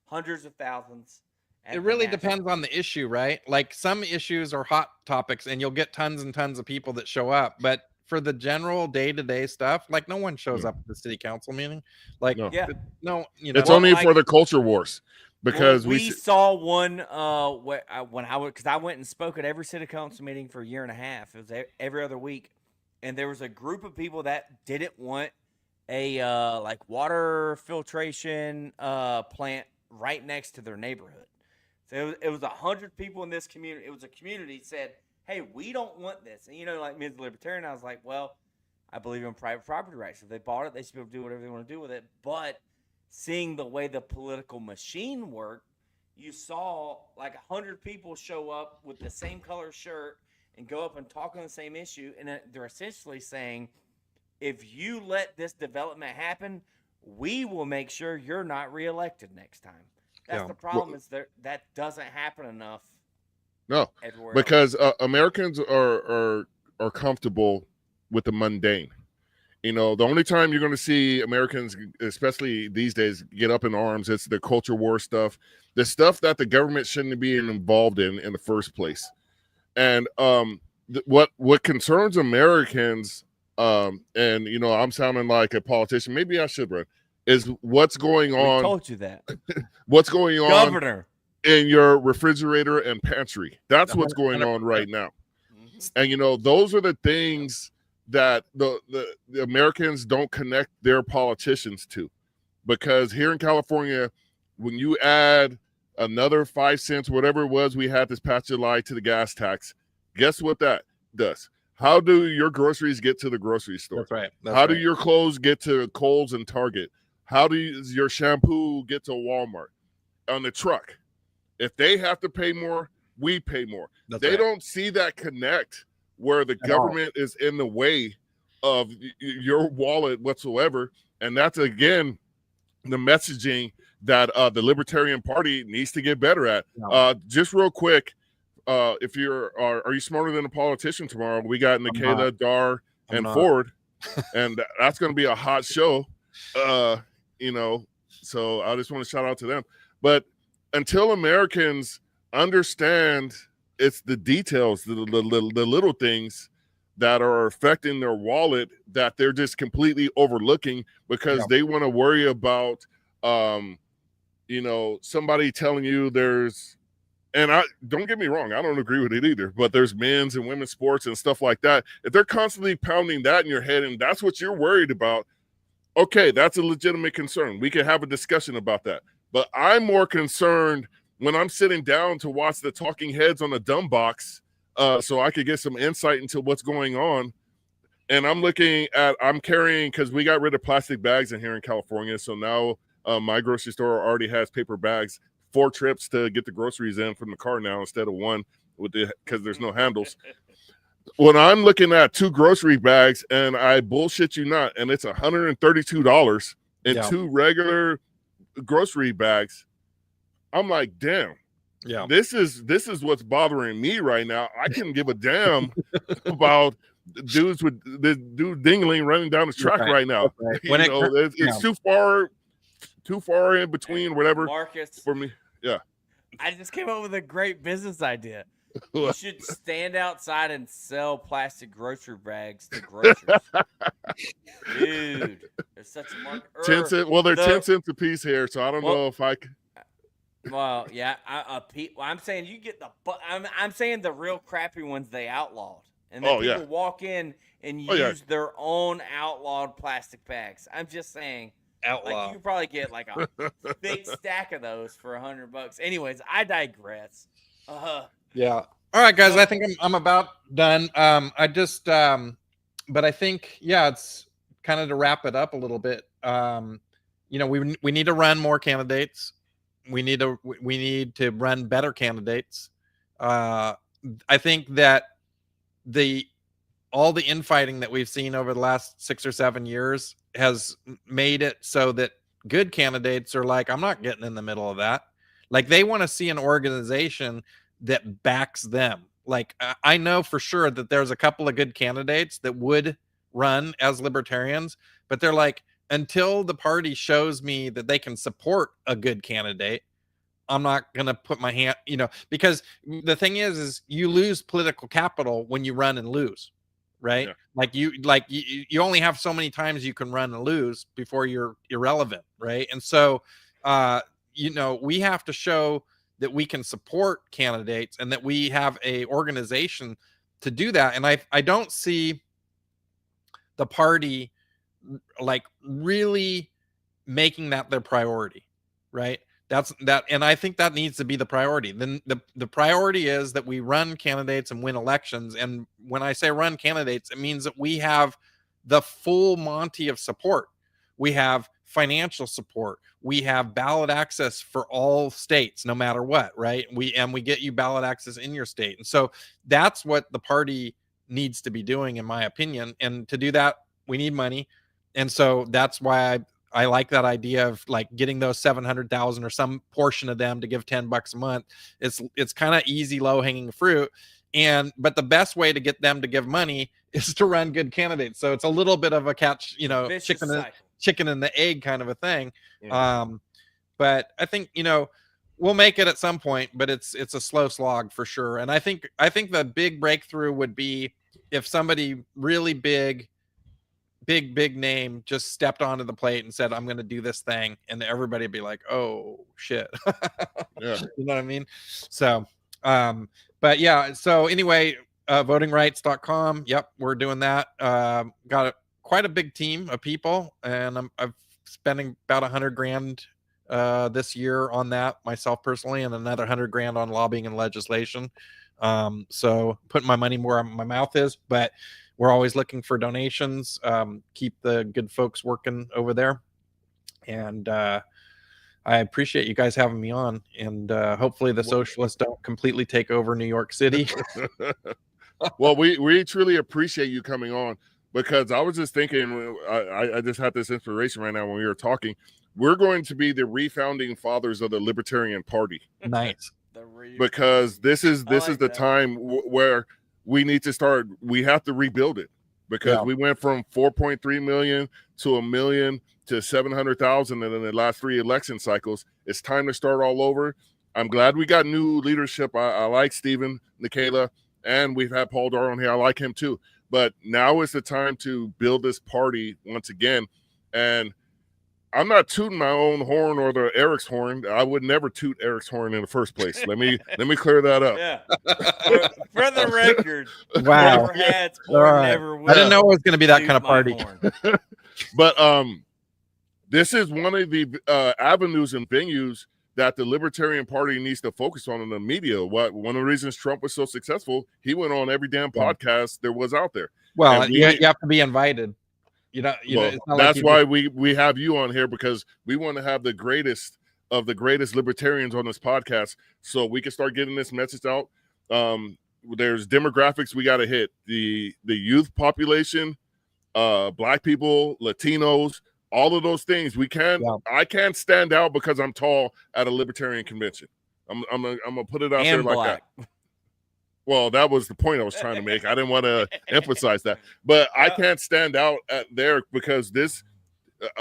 A: hundreds of thousands.
E: It really depends on the issue, right? Like some issues are hot topics and you'll get tons and tons of people that show up. But for the general day-to-day stuff, like no one shows up at the city council meeting. Like,
B: it's only for the culture wars because
A: we saw one because I went and spoke at every city council meeting for a year and a half. It was every other week. And there was a group of people that didn't want a water filtration plant right next to their neighborhood. So it was 100 people in this community. It was a community said, hey, we don't want this. And, like me as a libertarian, I was like, well, I believe in private property rights. If they bought it, they should be able to do whatever they want to do with it. But seeing the way the political machine worked, you saw like 100 people show up with the same color shirt and go up and talk on the same issue. And they're essentially saying, if you let this development happen, we will make sure you're not reelected next time. That's the problem is that doesn't happen enough.
B: No, because Americans are comfortable with the mundane. The only time you're going to see Americans, especially these days, get up in arms, it's the culture war stuff, the stuff that the government shouldn't be involved in the first place. And what concerns Americans, and I'm sounding like a politician, maybe I should run, is what's going on.
A: I told you that.
B: What's going on,
A: Governor,
B: in your refrigerator and pantry? That's what's going on right now. And those are the things that the Americans don't connect their politicians to, because here in California, when you add another 5 cents, whatever it was we had this past July to the gas tax. Guess what that does? How do your groceries get to the grocery store?
E: That's right.
B: How do your clothes get to Kohl's and Target? How does your shampoo get to Walmart on the truck? If they have to pay more, we pay more. They don't see that connect where the government is in the way of your wallet whatsoever. And that's, again, the messaging that the Libertarian Party needs to get better at. Just real quick, if are you smarter than a politician tomorrow? We got Nikela, Dar, and Ford, and that's going to be a hot show. You know, so I just want to shout out to them. But until Americans understand it's the details, the little things that are affecting their wallet that they're just completely overlooking because they want to worry about, you know, somebody telling you there's, and I don't get me wrong, I don't agree with it either, but there's men's and women's sports and stuff like that. If they're constantly pounding that in your head and that's what you're worried about, okay, that's a legitimate concern. We can have a discussion about that. But I'm more concerned when I'm sitting down to watch the talking heads on the dumb box so I could get some insight into what's going on. And I'm carrying, because we got rid of plastic bags in here in California. So now my grocery store already has paper bags, 4 trips to get the groceries in from the car now instead of 1 because there's no handles. When I'm looking at 2 grocery bags and I bullshit you not, and it's $132 and 2 regular grocery bags, I'm like, damn. Yeah, this is what's bothering me right now. I couldn't give a damn about dudes with this dude dingling running down the track right now. Right. When it's too far in between, whatever.
A: Marcus,
B: for me, yeah.
A: I just came up with a great business idea. You should stand outside and sell plastic grocery bags to grocers. Dude, there's such a market.
B: 10 cents. Well, they're 10 cents a piece here, so I don't know if I could.
A: Well, yeah, I'm saying you get I'm saying the real crappy ones they outlawed, and then people walk in and use their own outlawed plastic bags. I'm just saying, like, you could probably get like a big stack of those for $100. Anyways, I digress.
E: Yeah. All right, guys. I think I'm about done. I just, but I think it's kind of to wrap it up a little bit. You know, we need to run more candidates. We need to run better candidates. I think that all the infighting that we've seen over the last 6 or 7 years has made it so that good candidates are like, I'm not getting in the middle of that. Like, they want to see an organization that backs them. Like, I know for sure that there's a couple of good candidates that would run as libertarians, but they're like, until the party shows me that they can support a good candidate, I'm not going to put my hand, you know, because the thing is you lose political capital when you run and lose, right? Yeah. You only have so many times you can run and lose before you're irrelevant, right? And so, you know, we have to show that we can support candidates and that we have a organization to do that. And I don't see the party like really making that their priority, right? And I think that needs to be the priority. Then the priority is that we run candidates and win elections. And when I say run candidates, it means that we have the full Monty of support. We have financial support. We have ballot access for all states, no matter what, right? We get you ballot access in your state. And so that's what the party needs to be doing, in my opinion. And to do that, we need money. And so that's why I like that idea of like getting those 700,000 or some portion of them to give $10 a month. It's kind of easy, low hanging fruit. But the best way to get them to give money is to run good candidates. So it's a little bit of a catch, you know, chicken and the egg kind of a thing. Yeah. But I think, you know, we'll make it at some point, but it's a slow slog for sure. And I think the big breakthrough would be if somebody really big name just stepped onto the plate and said, I'm going to do this thing. And everybody would be like, oh shit. Yeah. You know what I mean? So, but yeah. So anyway, votingrights.com. Yep. We're doing that. Got quite a big team of people, and I'm spending about $100,000 this year on that myself personally, and another 100 grand on lobbying and legislation. So putting my money where my mouth is, but we're always looking for donations. Keep the good folks working over there. And I appreciate you guys having me on, and hopefully the socialists don't completely take over New York City.
B: Well, we truly appreciate you coming on, because I was just thinking, I just had this inspiration right now when we were talking. We're going to be the refounding fathers of the Libertarian Party.
E: Nice.
B: Because this is the time where we need to start. We have to rebuild it, because we went from 4.3 million to 1 million to 700,000 in the last 3 election cycles. It's time to start all over. I'm glad we got new leadership. I like Stephen, Nikayla, and we've had Paul Dar on here. I like him too. But now is the time to build this party once again. And I'm not tooting my own horn or the Eric's horn. I would never toot Eric's horn in the first place. Let me clear that up.
A: Yeah. For the record,
E: Wow.
A: never had, or never will.
E: I didn't know it was going to be that kind of party.
B: But this is one of the avenues and venues that the Libertarian Party needs to focus on in the media. One of the reasons Trump was so successful, he went on every damn podcast there was out there.
E: Well, you have to be invited. It's not
B: that's why we have you on here, because we want to have the greatest of the greatest libertarians on this podcast, so we can start getting this message out. There's demographics we got to hit: the youth population, Black people, Latinos, all of those things. I can't stand out because I'm tall at a libertarian convention. I'm gonna put it out there like that. Well, that was the point I was trying to make. I didn't want to emphasize that, but I can't stand out there because this,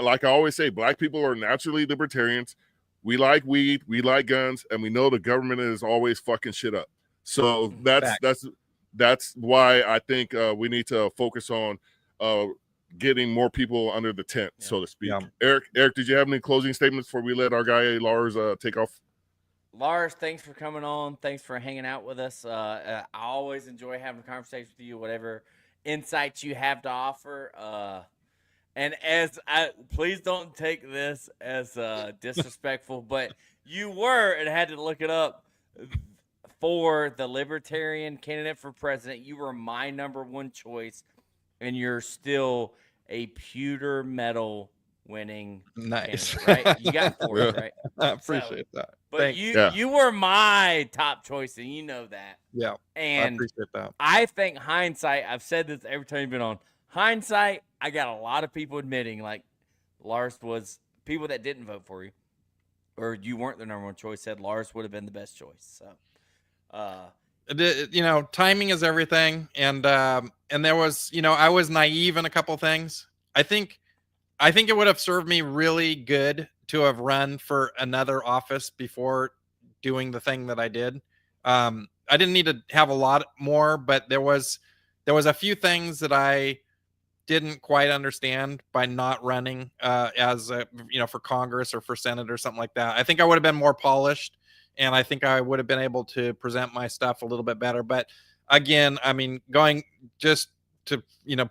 B: like I always say, Black people are naturally libertarians. We like weed, we like guns, and we know the government is always fucking shit up. So that's why I think we need to focus on getting more people under the tent, so to speak. Yeah. Eric, did you have any closing statements before we let our guy Lars take off?
A: Lars, thanks for coming on. Thanks for hanging out with us. I always enjoy having a conversation with you, whatever insights you have to offer. And please don't take this as disrespectful, but you were, and I had to look it up, for the Libertarian candidate for president. You were my #1 choice, and you're still a pewter medal winning.
E: Nice.
A: Candidate, right? You got 4, right?
E: I appreciate that.
A: But you were my top choice, and you know that.
E: Yeah.
A: And
E: I appreciate that.
A: I think hindsight, I've said this every time you've been on, hindsight, I got a lot of people admitting, like, Lars was, people that didn't vote for you, or you weren't the #1 choice, said Lars would have been the best choice. So
E: timing is everything. And there was, I was naive in a couple things. I think it would have served me really good to have run for another office before doing the thing that I did. I didn't need to have a lot more, but there was a few things that I didn't quite understand by not running as for Congress or for Senate or something like that. I think I would have been more polished, and I think I would have been able to present my stuff a little bit better. But again, I mean, going just to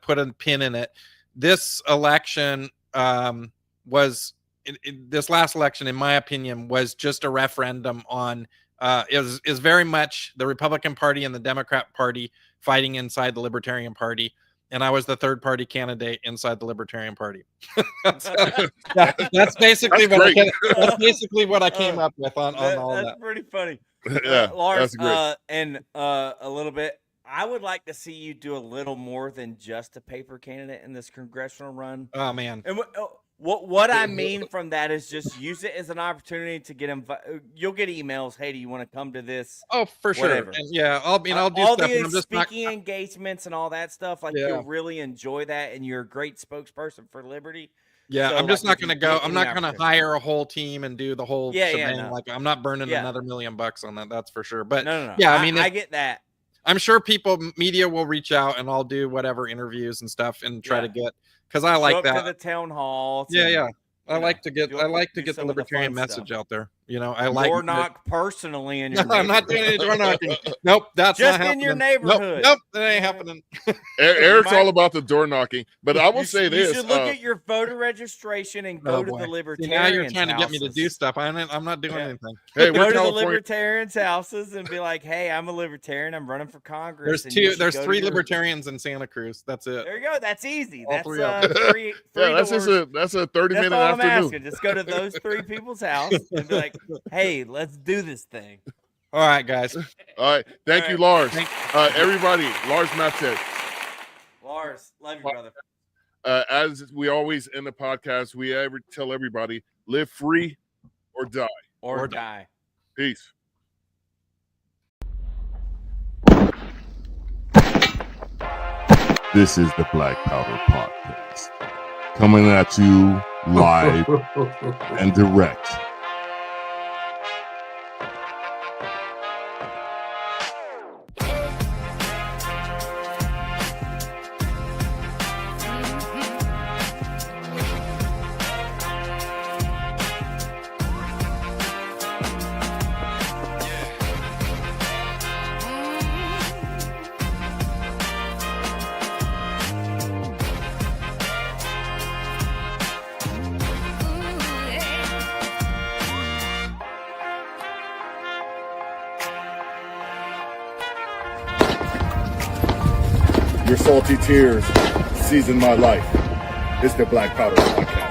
E: put a pin in it, this election this last election, in my opinion, was just a referendum on is very much the Republican Party and the Democrat Party fighting inside the Libertarian Party, and I was the third party candidate inside the Libertarian Party. That's basically what I came up with on all that.
A: That's pretty funny.
B: Yeah,
A: Lars,
B: that's great.
A: And a little bit, I would like to see you do a little more than just a paper candidate in this congressional run.
E: Oh man.
A: And what I mean from that is just use it as an opportunity to get invited. You'll get emails. Hey, do you want to come to this?
E: Oh, for sure. And yeah, I'll do
A: all
E: stuff.
A: the speaking engagements and all that stuff. Like you'll really enjoy that, and you're a great spokesperson for liberty.
E: Yeah, so, I'm just not going to go. I'm not going to hire a whole team and do the whole shebang.
A: No.
E: Like I'm not burning another $1 million on that. That's for sure. But
A: no.
E: Yeah, I mean,
A: I get that.
E: I'm sure media will reach out, and I'll do whatever interviews and stuff and try to get, because I like that.
A: To the town halls.
E: Yeah. I like to get the libertarian message out there. You know, I like
A: door knock personally in your
E: No, I'm not doing any door knocking. Nope, that's
A: just
E: not
A: in your
E: happening.
A: neighborhood.
E: Nope, that ain't happening.
B: Eric's all about the door knocking, but I will say this:
A: you should look at your voter registration and go to the Libertarians.
E: Now you're trying to get me to
A: houses.
E: do stuff. I'm not doing anything.
B: Hey,
A: Go
B: we're
A: to the
B: California.
A: Libertarians' houses and be like, "Hey, I'm a Libertarian. I'm running for Congress."
E: There's 3 Libertarians in Santa Cruz. That's it.
A: There you go. That's easy.
E: All
A: That's
E: 3 of them.
A: free
B: Yeah, that's
A: doors.
B: a 30-minute
A: That's all I'm
B: afternoon.
A: asking. Just go to those 3 people's house and be like, "Hey, let's do this thing."
E: All right, guys.
B: All right, thank you, Lars. Everybody, Lars Mapstead.
A: Lars, love you, brother.
B: As we always end the podcast, we tell everybody: live free or die.
A: Or die.
B: Peace. This is the Black Powder Podcast, coming at you live and direct.
C: Your salty tears season my life. It's the Black Powder Podcast.